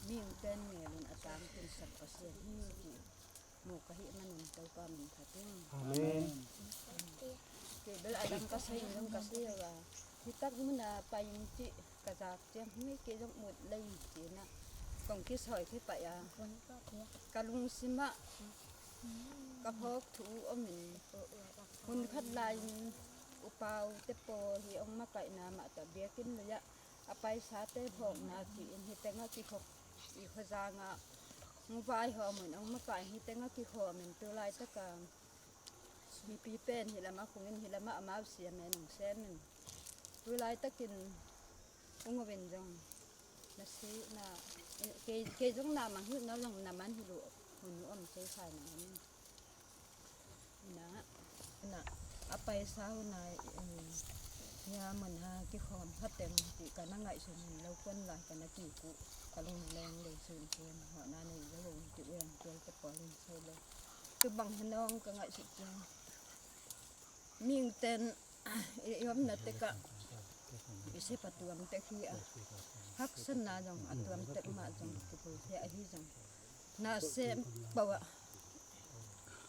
มีงเต้นเงี้ยมันอาตามเป็นสัตว์เสียงนี่กี่หมูกะหิมันตัวป้ามินทัดตึ้งอาเมนเกิดเวลาดำก็ใช้ดำก็ใช้ว่าที่ตักมันไปยังจีกระจากเจียงไม่เกี่ยวหมดเลยจีนะกองคิดสอยที่ไปกะลุงสิมะกะพกถูอมินหุ่นพัดลายอุปาวเตโปที่องมาไก่นามาแต่เบียกินระยะอไปสาเตพอกนาจีนที่แต่งกี่ขบอีขจางะงูไปหัวเหมือนองมาไก่ที่แต่งกี่ขบเหมือนตัวลายตะการมีปีเป็นที่ละมาคงเงินที่ละมาอามาเสียแม่หนุ่มแซนนึงตัวลายตะกินองมาเป็นจังนะสินะเกจงนามันหิ้วน้ำลงน้ำมันหิลุหุ่นอ้อมใช้ไฟนั่นนะอไปสาวนายยามันหากี่คอมถ้าเต็มติกันนั่งไงส่วนเราคนหลายกันนะกี่กุกะลงแรงเลยส่วนเกินหัวหน้านี่แล้วลงจุเองตัวจะปล่อยลงใช่เลยคือบางน้องก็ไงสุดจังมีเต้นยอมนัดแต่กะอิเสปตัวมันแต่ขี้อ่ะฮักสนาจังอัตัวมันแต่มาจังที่พูดเสียอธิจังน่าเสียบ่าว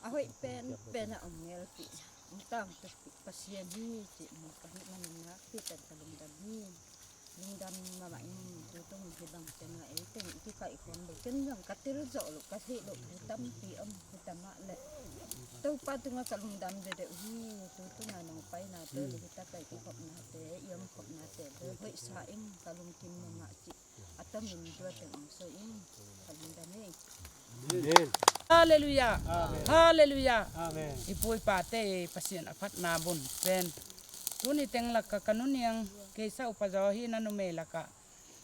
เอาไว้เป็นอ่ะองเงลปีตั้งปัสยานีจิมันกันมันนักที่แต่ลุงดำนี่ลุงดำมาแบบนี้ตัวต้องมีบางจังไงแต่ที่ไก่คนเด็กจนยังกัดที่รู้จักลูกกัดที่ลูกตั้มปีตั้มมาเลยตัวป้าตัวมากับลุงดำเด็กตัวนาน้องไปนาเตอหรือตาไก่ที่ขอบนาเตยมขอบนาเตเลยเฮ้ยสาเองกับลุงกินมาจิอัตมินตัวแต่งสวยเองกับลุงดำนี่ฮาเลลูยาฮาเลลูยาอาเมนอีปุยปาเตปัสยาพัฒนาบุญเป็นตุนี่เต็งลักกะกันุเนียงเกษาอุปจาหินันุเมลักกะ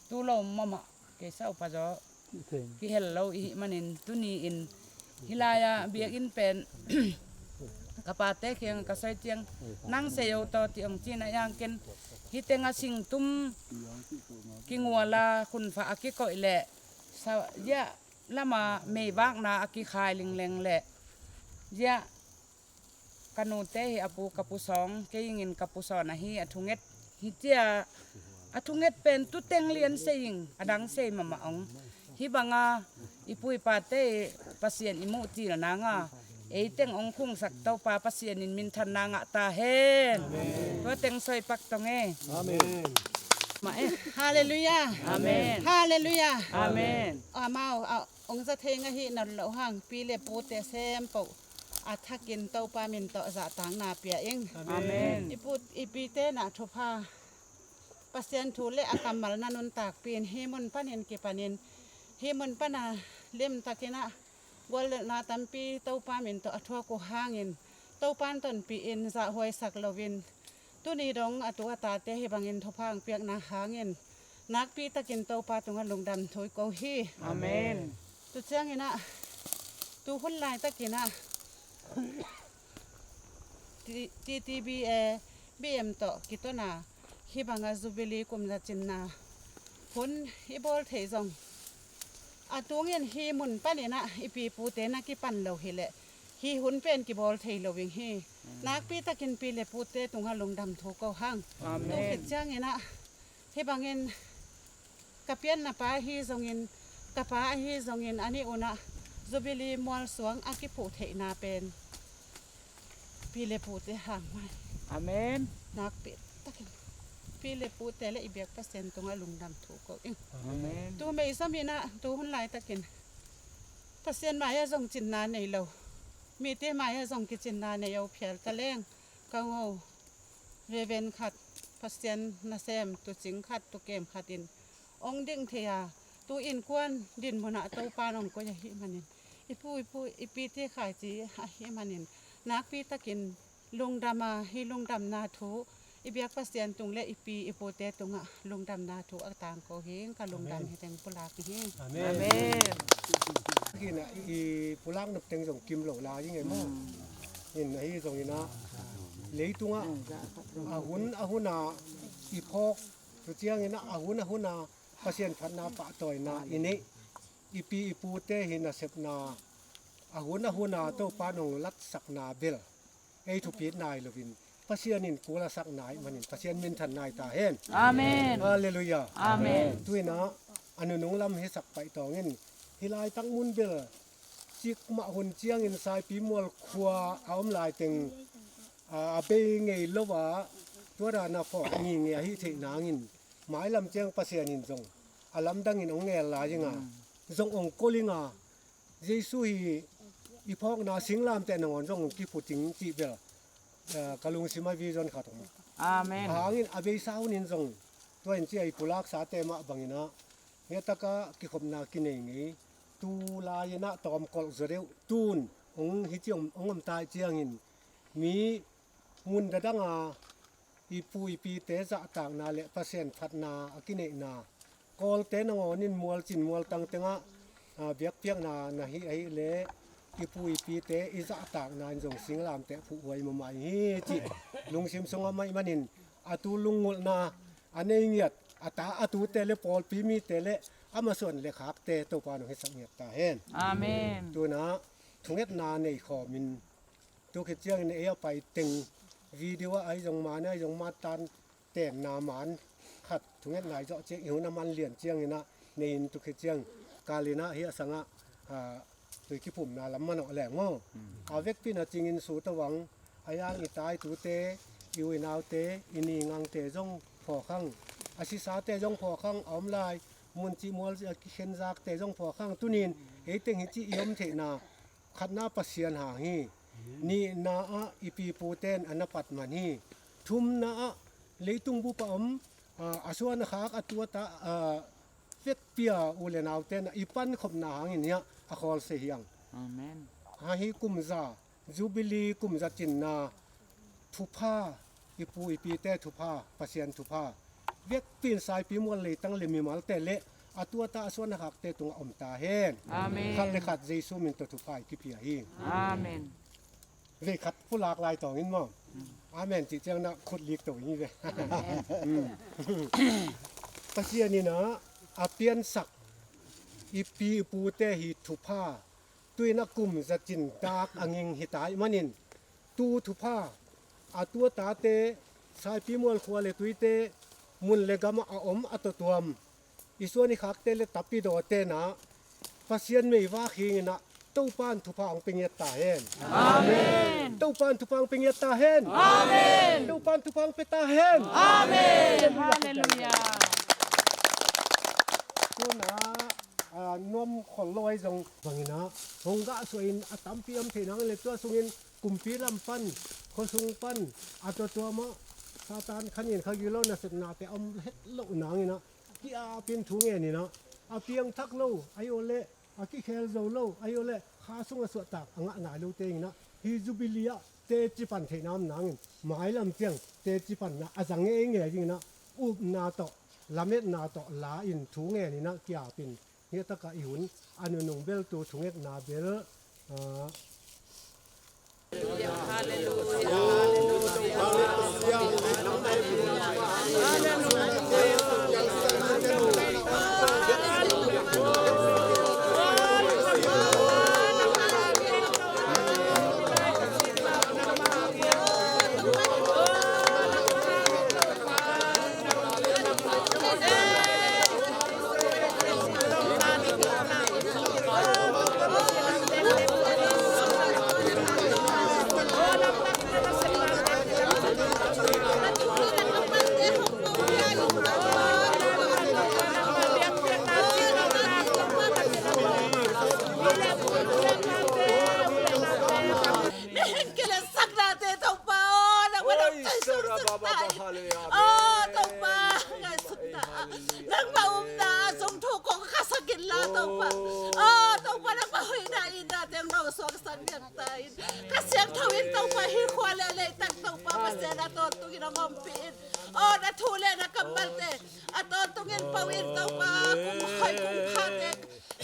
ตุโลมมะเกษาอุปจากิเฮลโลอิมันินตุนี่อินฮิลายาเบียกินเป็นกะปาเตเคียงกะไซเจียงนังเซโยตอติองจีนะยังเกนฮิเตงะสิงตุมกิงัวลาคุณฟาอากิโกอิเลสยะละมาเมวากนาอากิคายลิงเลงแหละยะกนูเตอปูกัปุสองเกยิงินกัปุสอนะฮีอทุงเงตฮิเจียอทุงเงตเป็นตุเตงเลียนเซยิงอดังเซมมาองฮิบังอาอีปุยปาเตปัสยานอิมุตีนางาเอเตงองคุงสักเตาปาปัสยานินมินทันนางะตาเฮนตัวเตงซอยปักตงเออาเมนมาฮาเลลูยาอาเมนฮาเลลูยาอาเมนมาองค์สะเทงะหินันเหลาหังปีเลปูเตเซมปูอาทักกินเตาปามินเตาสะตางนาเปียเองอาเมนอีปูอีปีเตนะทุพาปัสยันทูเลอากรรมมรณนุนตากปีนเฮมุนปะเนนเกปะเนนเฮมุนปะนาเล่มตะกินะวลนาตัมปีเตาปามินเตาทัวกูหางินเตาปานต้นปีอินสะหวยสักลวินตุนีดงอตัวตาเตเฮบังอินทพางเปียกนาหางินนักปีตะกินเตาปาตุงลงดำถอยโกฮีอาเมนตุเจียงอินะตุคนลายตะกินะTTBA BM ต่อกิตนาฮิบังอาซูบิลีกุมจัจินนาคนฮิบอลเทจงอาตัวเงินฮิมุนปะเนี่ยนะอีปีปูเตนะกิปันเราเฮเลฮิหุนเป็นกิบอลเทเราวิงเฮนักปีตะกินปีเลปูเตตุงหาลงดำโถเกาหังอาเมนตุเจียงอินะฮิบังเงินกะเปียนนะปาฮิจงเงินกะปาฮิจงเงินอันนี้อุนะซูบิลีมอลสวงอากิปูเทนาเป็น pile pute hang mai Amen. nak pet takin pile pute le ibek pasen tunga lungdam thu ko Amen. tu me samina tu hun lai takin pasen maya jong chin na nei lo mi te maya jong ki chin na nei au phel taleng ka ngo reven khat pasen na sem tu ching khat tu kem khatin ong ding thea tu in kwan din mona to panong ko ya hi manin ipu ipi te khai chi a hi manin nak pi takin lungdama hi lungdam na thu ibyak pasien tung le ipi ipote tunga lungdam na thu atang ko hing ka lungdam heteng pulak hi Amen. Kina I pulang nop teng jong kim lo la yi ngai mo in hi jong ina leitunga ahuna I phok tu chiang ina ahuna pasien phatna pa toy na ini ipi ipute hina sepna ahuna to panong lat sakna bel ei thu pit nai lovin pasien in kula sak nai manin pasien min than nai ta hen Amen. hallelujah Amen. tuina anu nong lam he sak pai to ngin hilai tang mun bel chik ma hun chiang in sai pi mol khwa aum lai teng a be ngei lowa tora na pho ngi nge hi the nangin mai lam chiang pasien in jong alam dang in ong ngel la jinga jong ong kolinga jesu hi I phok na singlam te ngon jong ki puting chi bel kalung sima vision khatom Amen. hangin abe saunin jong toin chi ai pulak sa te ma bangina metaka ki khopna ki nei ngi tu la yana tom kol zereu tun ong hi chiom ongom tai chiangin mi mun dadanga ipui pi te za tang na le pasien phatna akine na kol te nangonin mual chin mual tang tenga biak piak na hi ai le ipui pi te iza tang na jong singlam te phu hoi ma mai hi chi lungsim songa mai manin atu lungul na anei ngiat ata atu te le pol pi mi te le amason le khak te to pa no he sak ngiat ta hen Amen. tu na thunget na nei kho min tu ke chiang ne e pai teng video ai jong ma na jong ma tan ten na man khat thunget nai jo che yu na man lian chiang ina nein tu ke chiang kalina hi asanga tu ki phum na lam man o le ngo avek pin a chingin su tawang ayang itai tu te yu inau te ini ngang te jong pho khang asi sa te jong pho khang om lai mun chi mol ki khen jak te jong pho khang tunin e teng hi chi yom the na khatna pasian ha hi ni na a ipi pu ten anapat man hi thum na a leitung bu pa om aswan khak atua ta vet pia ulenaw ten ipan khop na hangin ya akhol se hiang Amen. ha hi kumza jubilee kumza chinna thupa ipu ipi te thupa pasien thupa vek pin sai pi mol le tang le mi mal te le atua ta aswan khak te tung om ta hen Amen. khal le khat jesu min to thupa ki pia hi Amen. ve khat pulak lai to ngin mo amen chi chang na khut lik to ni ve pasien ni na apian sak ipi pu te hi thupa tuina kum za chin tak anging hitai manin tu thupa atua ta te sai pi mol khwa le tuite mun le gama a om atotuam isoni khak te le tapi do te na pasien mei wa khing na to pan thupa ang pinget ta hen Amen. to pan thupa ang pinget ta hen Amen. to pan thupa ang peta hen Amen. Hallelujah. tu na nom khol loi jong bangina hongga soin atam piam thinang le tu sungin kumpi lampan khosung pan ato to ma satan khanin khagilo na setna te om het lo nangina ki a pin thunge ni na a piang thak lo ayole a ki khel zo lo ayole kha sunga so tak anga na lo te na hi jubilia te chi pan thinam nang mai lam piang te chi pan na azang nge nge jing na up na to lamet na to la in thunge ni na kya pin he ta ka ihun anu nong bel tu thunget na bel tain kasem thawin tau pa hi khwale le tak tau pa pasena to tungin ngom pin o na thule na kamalte ato tungin pawin tau pa kum khai kum khate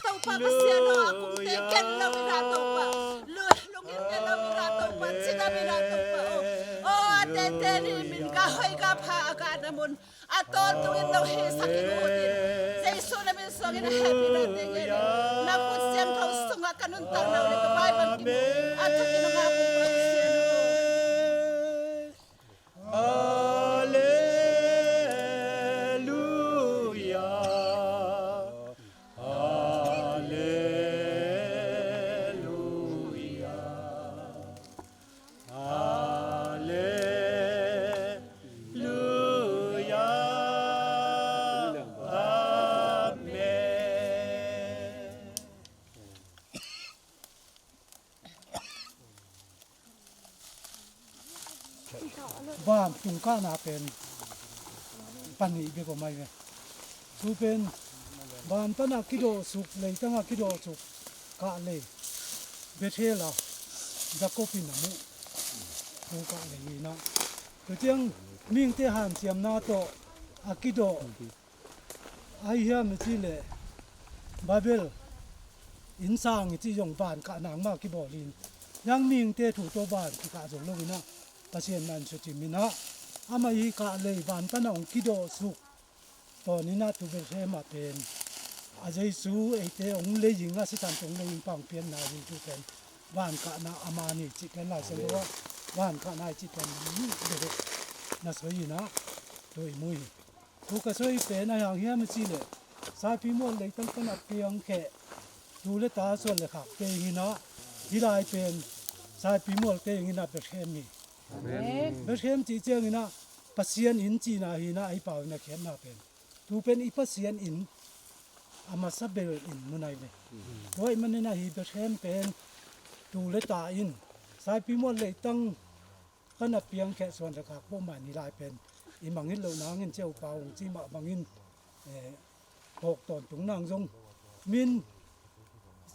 tau pa pasena akum te ken lo na tau pa lungin ken lo na tau pa sina na tau pa o te te ni min ka hoi ka pha ka namun ato tungin tau he sakin udin jesu na min songin happy birthday na put sem thau sunga kanun tang na le ka bai ban ki ato kin nga kuบ้านตุงก้านาเป็นปันนี้เบก็ไม่เว้สูเป็นบ้านตั้งกิโลสุกเลยตั้งกิโลสุกกะเลยเบเทลาจะก็ปินน้ำมุตุงกะเลยนี่นะตัวเจียงมิ่งเตหันเสียมนาโตอากิโดไอเฮียมจีเลยบาเบลอินซางจียงบ้านกะนางมากกิบอลินยังมิ่งเตถูตัวบ้านที่กะจงลงนะปะเซียนนันสุจิมินะอามาอีกะเลยบ้านปะนองกิโดสุกตอนนี้นะตุเบเทมาเป็นอาเจซูไอเตองเลยยิงนะสิตันตรงเลยยิงปังเปียนนาวิจุเป็นบ้านกะนาอามานี่จิกันหลายเสียว่าบ้านกะนายจิกันนี่เด็กน่าสวยนะโดยมุยทุกกะสวยเป็นอย่างเฮียมันสิเลยสายพิมพ์เลยตั้งขนาดเพียงแค่ดูเลตาส่วนเลยครับเกยินะที่ลายเป็นสายพิมพ์เกยินะเบเทมีเบเทมจีเจงนะปัสเซียนอินจีนาฮีนะไอเป่านะเข็มนาเป็นดูเป็นอีปัสเซียนอินอามาซับเบลอินมุนัยเลยโดยมันนะฮีเบเทมเป็นดูเลตาอินสายพิมพ์เลยตั้งขนาดเพียงแค่ส่วนเลยครับพวกมันนี่ลายเป็นอีมังหินเหล่านาเงินเจ้าเป่าจีมามังหินตกตอนตุงนางทรงมิน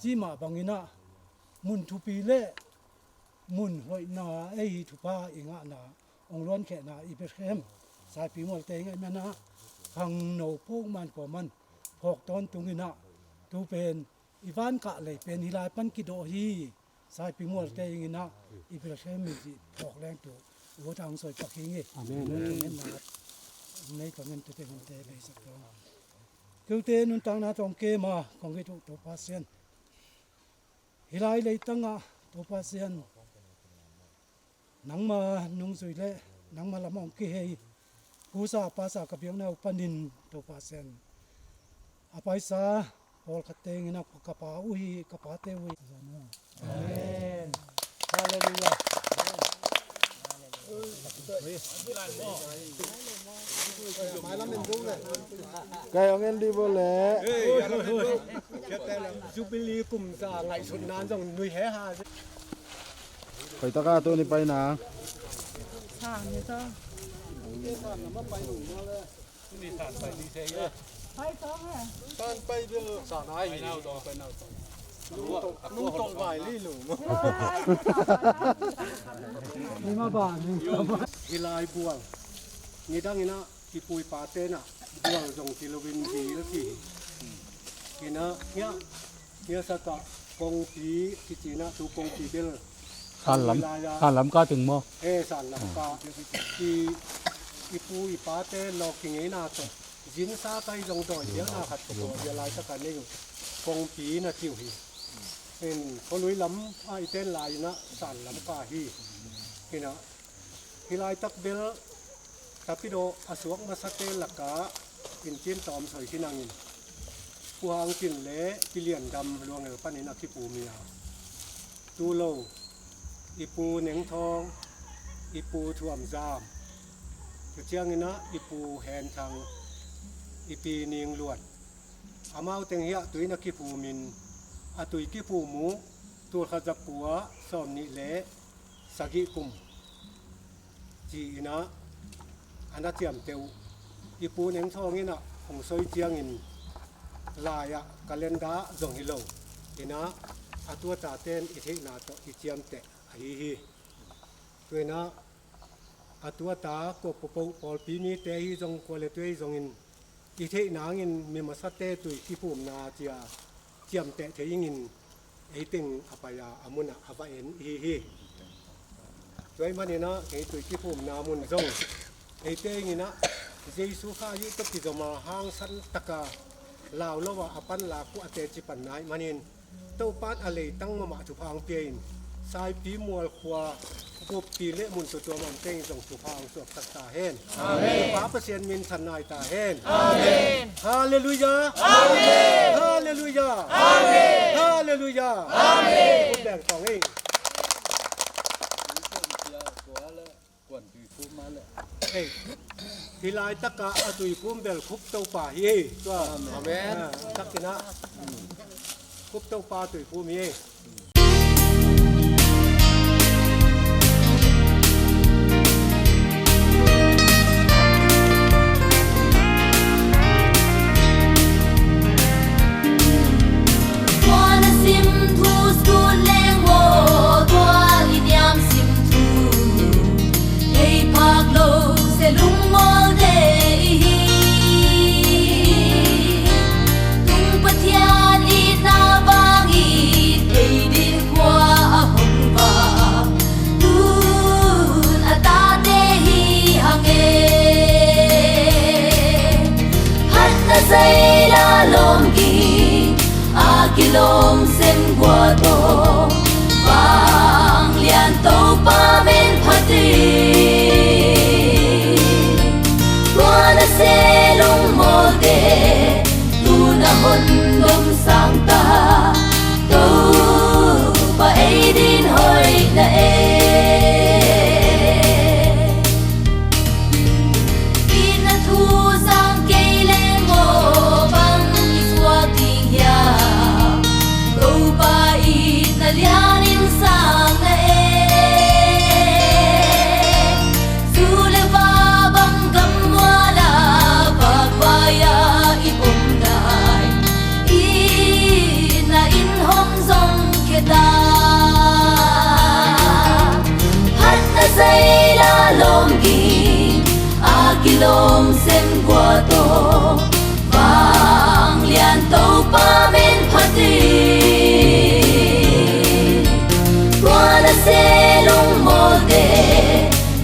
จีมาบังหินะมุนทุปีเล่มุนหอยนาไอทุพาอิงะนาองล้วนแค่นาอีเปเข้มสายปีมอลเตงไอแม่นะขังโนพวกมันกว่ามันพอกตอนตุงหินะตูเป็นอีวานกะเลยเป็นฮิลายปันกิโดฮีสายปีมอลเตงหินะอีเปเข้มมีพอกแรงตัวหัวทางสวยปักหิงอาเมนนะในก็เงินตัวเต็มเตเลยสักตัวคือเตนุนตังนาตองเกมาของกิโตตัวพาเซียนฮิลายเลยตั้งอ่ะตัวพาเซียนนังมานุ่งสวยเละนังมาละมองเกยผู้สาภาษากระเบียงแนวปนินตัวพาเซียนอภัยสาพอลกเตงนะกระปาอุยกระปาเตวุยอาเมนฮาเลลูยาKaya ang hindi mo le. Jubilee kum sa ngai sun nan jong nui he ha. Kay ta ka to ni pai na. Sa ni to. Ni san pai ni se ya. Pai to ha. Tan pai de sa nai. Pai nau to pai nau to. Nung tong vai li lu. Ni ma ba ni. Hilai buang. Ni dang ina ki pui pa te na. Buang jong kilowin di la ki. Kina nya sa ka kong pi ki china tu kong pi bel. ท่านลำก็ถึงมอ San lam ka i pu i pa te lo ki ngai na to. Jin sa kai jong do ya na khat to ya lai ta ka ne kong pi na tiu hi. En ko lui lam ai ten lai na san lam ka hi. Kina hilai tak bel tapido asuak masate laka in chin tom soi kinangin. Puang kin le pilian dam luang el panin akipu mia. Tu lo ipu neng thong ipu thuam zam ke chiang ina ipu hen thang ipi ning luan amau teng hia tuina ki pu min atui ki pu mu tur khajak puwa som ni le sagi kum ji ina ana tiam teu ipu neng thong ina hong soi chiang in la ya kalenda jong hilo ina อาตัวตาเต้นอิเทนาโตอิเจียมเตะฮีตัวนะอาตัวตากบปปอลปีมีเตฮีจงควเลตัวจงอินอิเทนางินมีมาสัตเตตุยที่ภูมินาเจียเจียมเตะเทยิงินไอติงอปายาอามุนอาวาเอ็นฮีตัวมันนี่นะไอตุยที่ภูมินามุนจงไอเตงินะเจสุข้ายุตกิจมาหางสันตะกาลาวละว่าอปันลากุอเตจิปันนายมันินเต้าปานอะไรตั้งมาถุพางเปียนสายปีมัวขวาพบปีเละมุนตัวมันเต็งส่งถุพางสวบตักตาเห็นอาเมนฟ้าเปอร์เซ็นต์มินทนายตาเห็นอาเมนฮาเลลูยาอาเมนฮาเลลูยาอาเมนฮาเลลูยาอาเมนแบ่งสองเองเอ้ทีลายตะกะอตุยพุ่มเบลคุบเต้าป่าเฮตัวอาเมนตักกินะคุบเต้าป่าตุยพุ่มเฮsay la lom ki a kilom sem gwa to bang lian to pa men phati wana se long mo de tu na hon dom sang ta to pa e din hoi na e say la lom gi a kilom sem gwa to bang lian to pa men phati wana se long mo de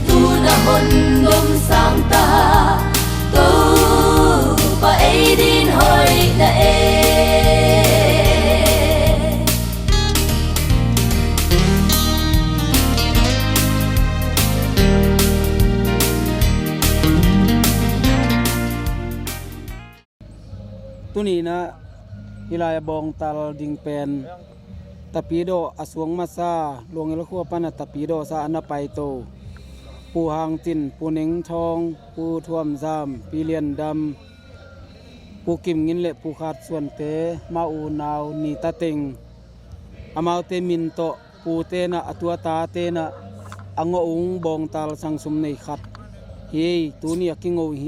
tu na hon dom sang ta to pa e din hoi na eตุนีนะอิลายบองตัลดิงเป็นตะปีโดอสวงมาซาลวงเอลคัวปันตะปีโดซาอนาไปโตปูหางตินปูเน็งทองปูท่วมซามปีเลียนดำปูกิมงินเละปูขาดส่วนเตมาอูนาวนีตะเต็งอามาวเตมินโตปูเตนะอตัวตาเตนะอังอุงบองตัลสังสมในขัดเฮตูนี่กิงโอเฮ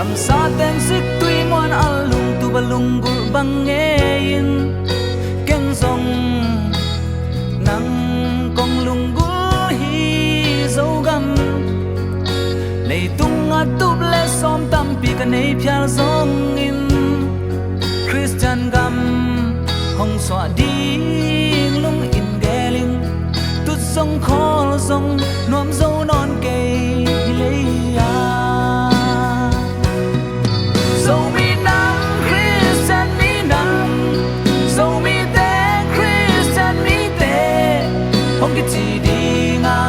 Kam sa ten sik tui muan alung tu balung gul bangein Ken song nang kong lung gul hi dâu gam Nei tung a tup le som tam pi ka nei phial zong in Christian gam hong swa ding lung in geling tut song khol song nuam dâu non kei le ya Dâu mi nang Christian mi nang Dâu mi te Christian mi te Hong ki chi ding a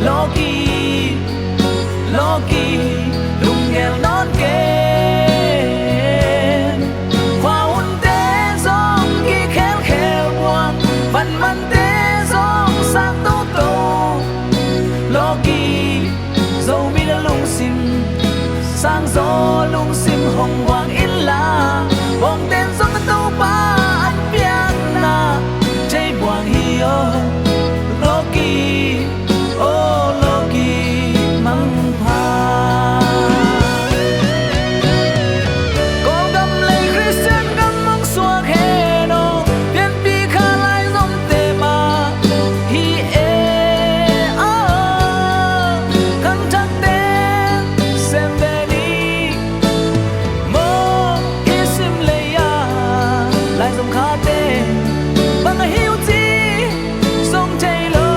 Loki lung gel non ke Khoa un te dong ki khel khel buang Van man te dong sang tu tu Loki dâu mi da lung sim sang gió lung sim hồng hoàng in la bong tên dong tu pa an piang na chei buang hi o Loki oh Loki mang pa Con gam lấy Christian gam mang xua khe no Bien pi kha lai dom te ma hi e a kan chak te sem ve ni mo isim le ya lai dom kha te bang a hiu ti song chei lo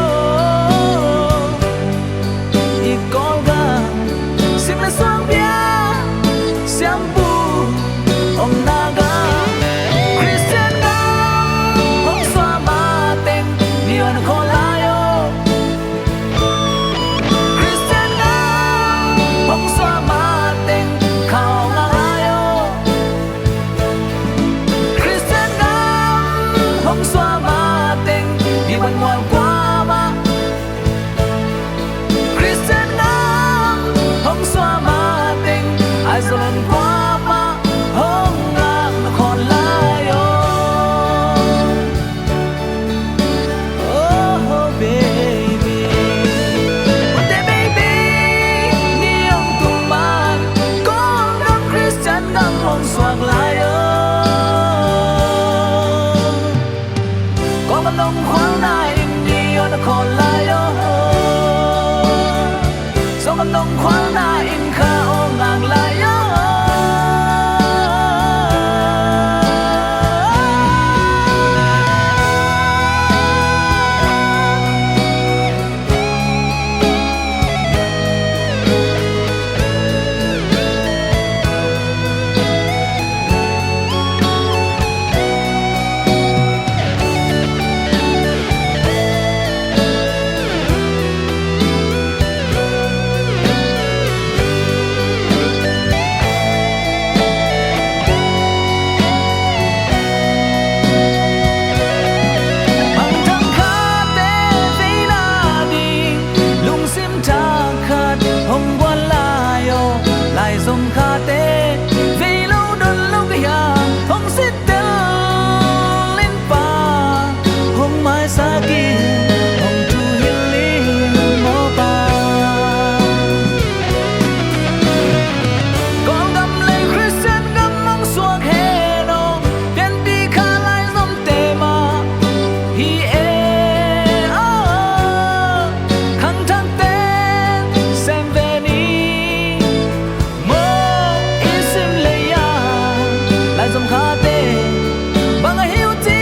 I con ga sim le swang bia siam pu om na ga Christian ga hong swa ma ten ni on ko la yo Christian ga hong swa ma ten khao nga yo Christian ga hong swa ma ten di ban wal kwa ma Christian ga hong swa ma ten ai zon kwa ma hong nga na kon la yo oh baby What the baby ni ông tung man con gam Christian gam hong swag la yo Con nong khoang na in ni on na kon la yo So con nong khoang na in kha ong ngang la yo Bằng thăng khá te vei na đi lung sim cha khat hong quan la yo lai dong kha te vei lo don lo ga ya hong sit tel lin pa hong mai sa ki hong tu hil li mo pa Con gam lấy Christian gam mang suak he no Bien pi kha lai dom te ma hi e a khang thang te sem ve ni mo isim le ya lai dom kha te bang a hiu ti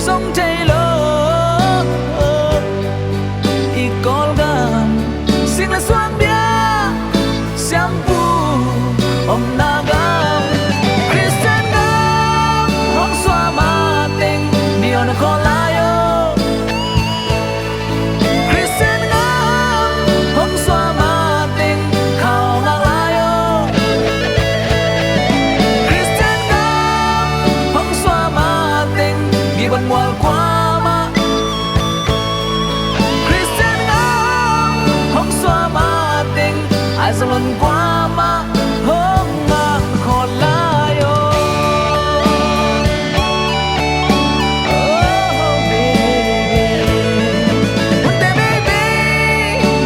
song chei lo I kol gam sing la swang bia siam pu om na gam Christian gam hong swa ma ten ni on ko la yo Christian gam hong swa ma ten khao nga la yo Christian gam hong swa ma ten mi ban wal kwa ma Christian gam hong swa ma ten ai zon kwa ma hong nga ko la yo Oh baby What the baby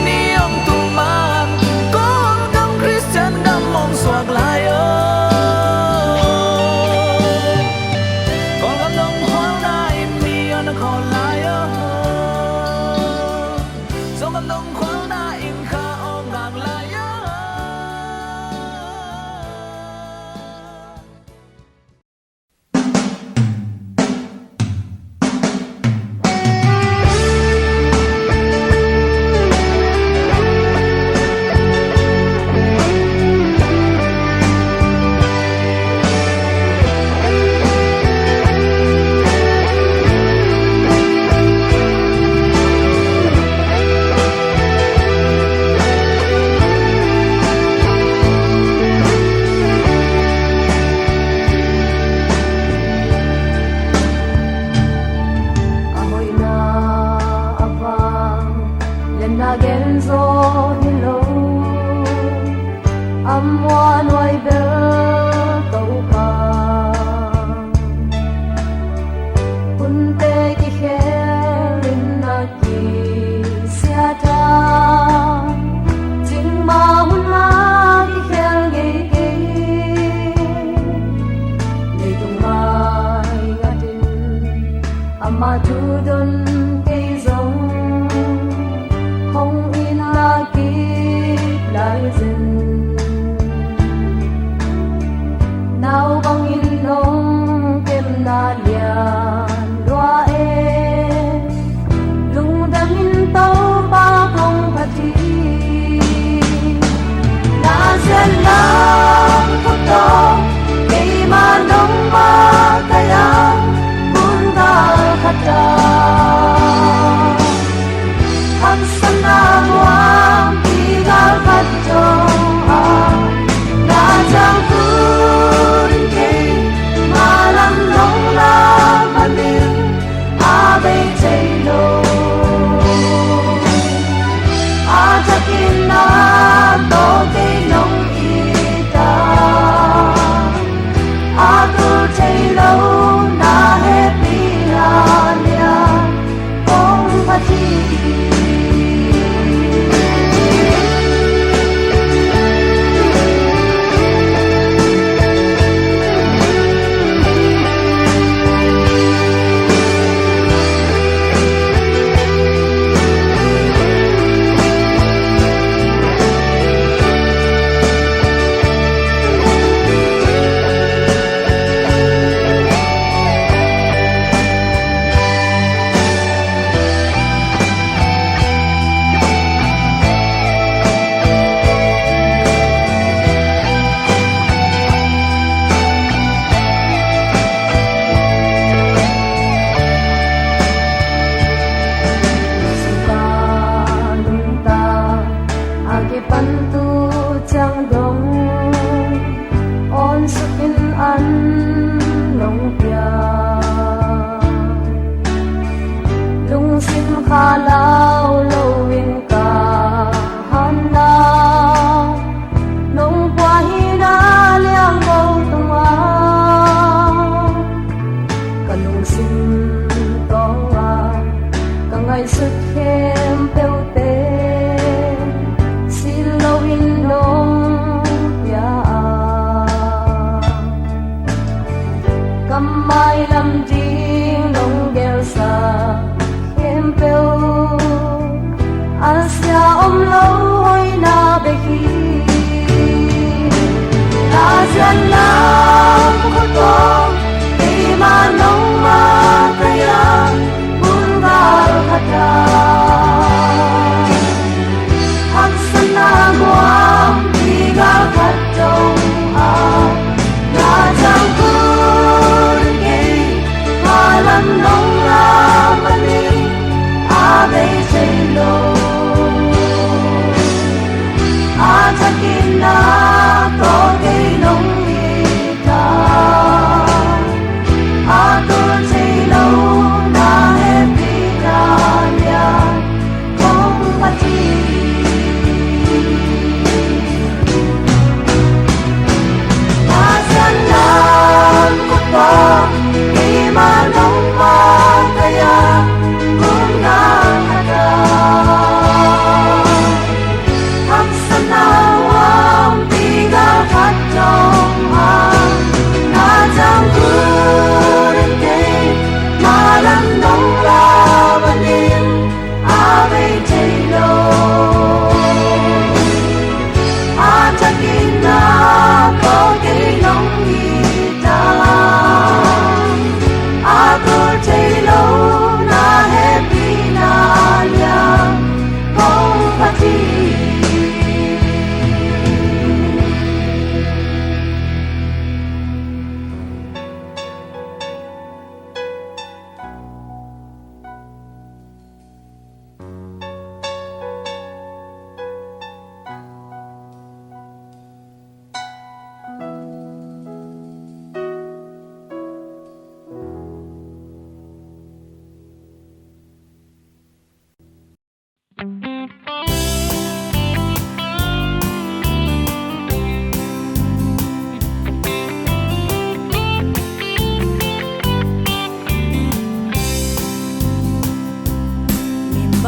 ni ông tung man con gam Christian gam mong swag la Ave Sailo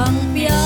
bang pia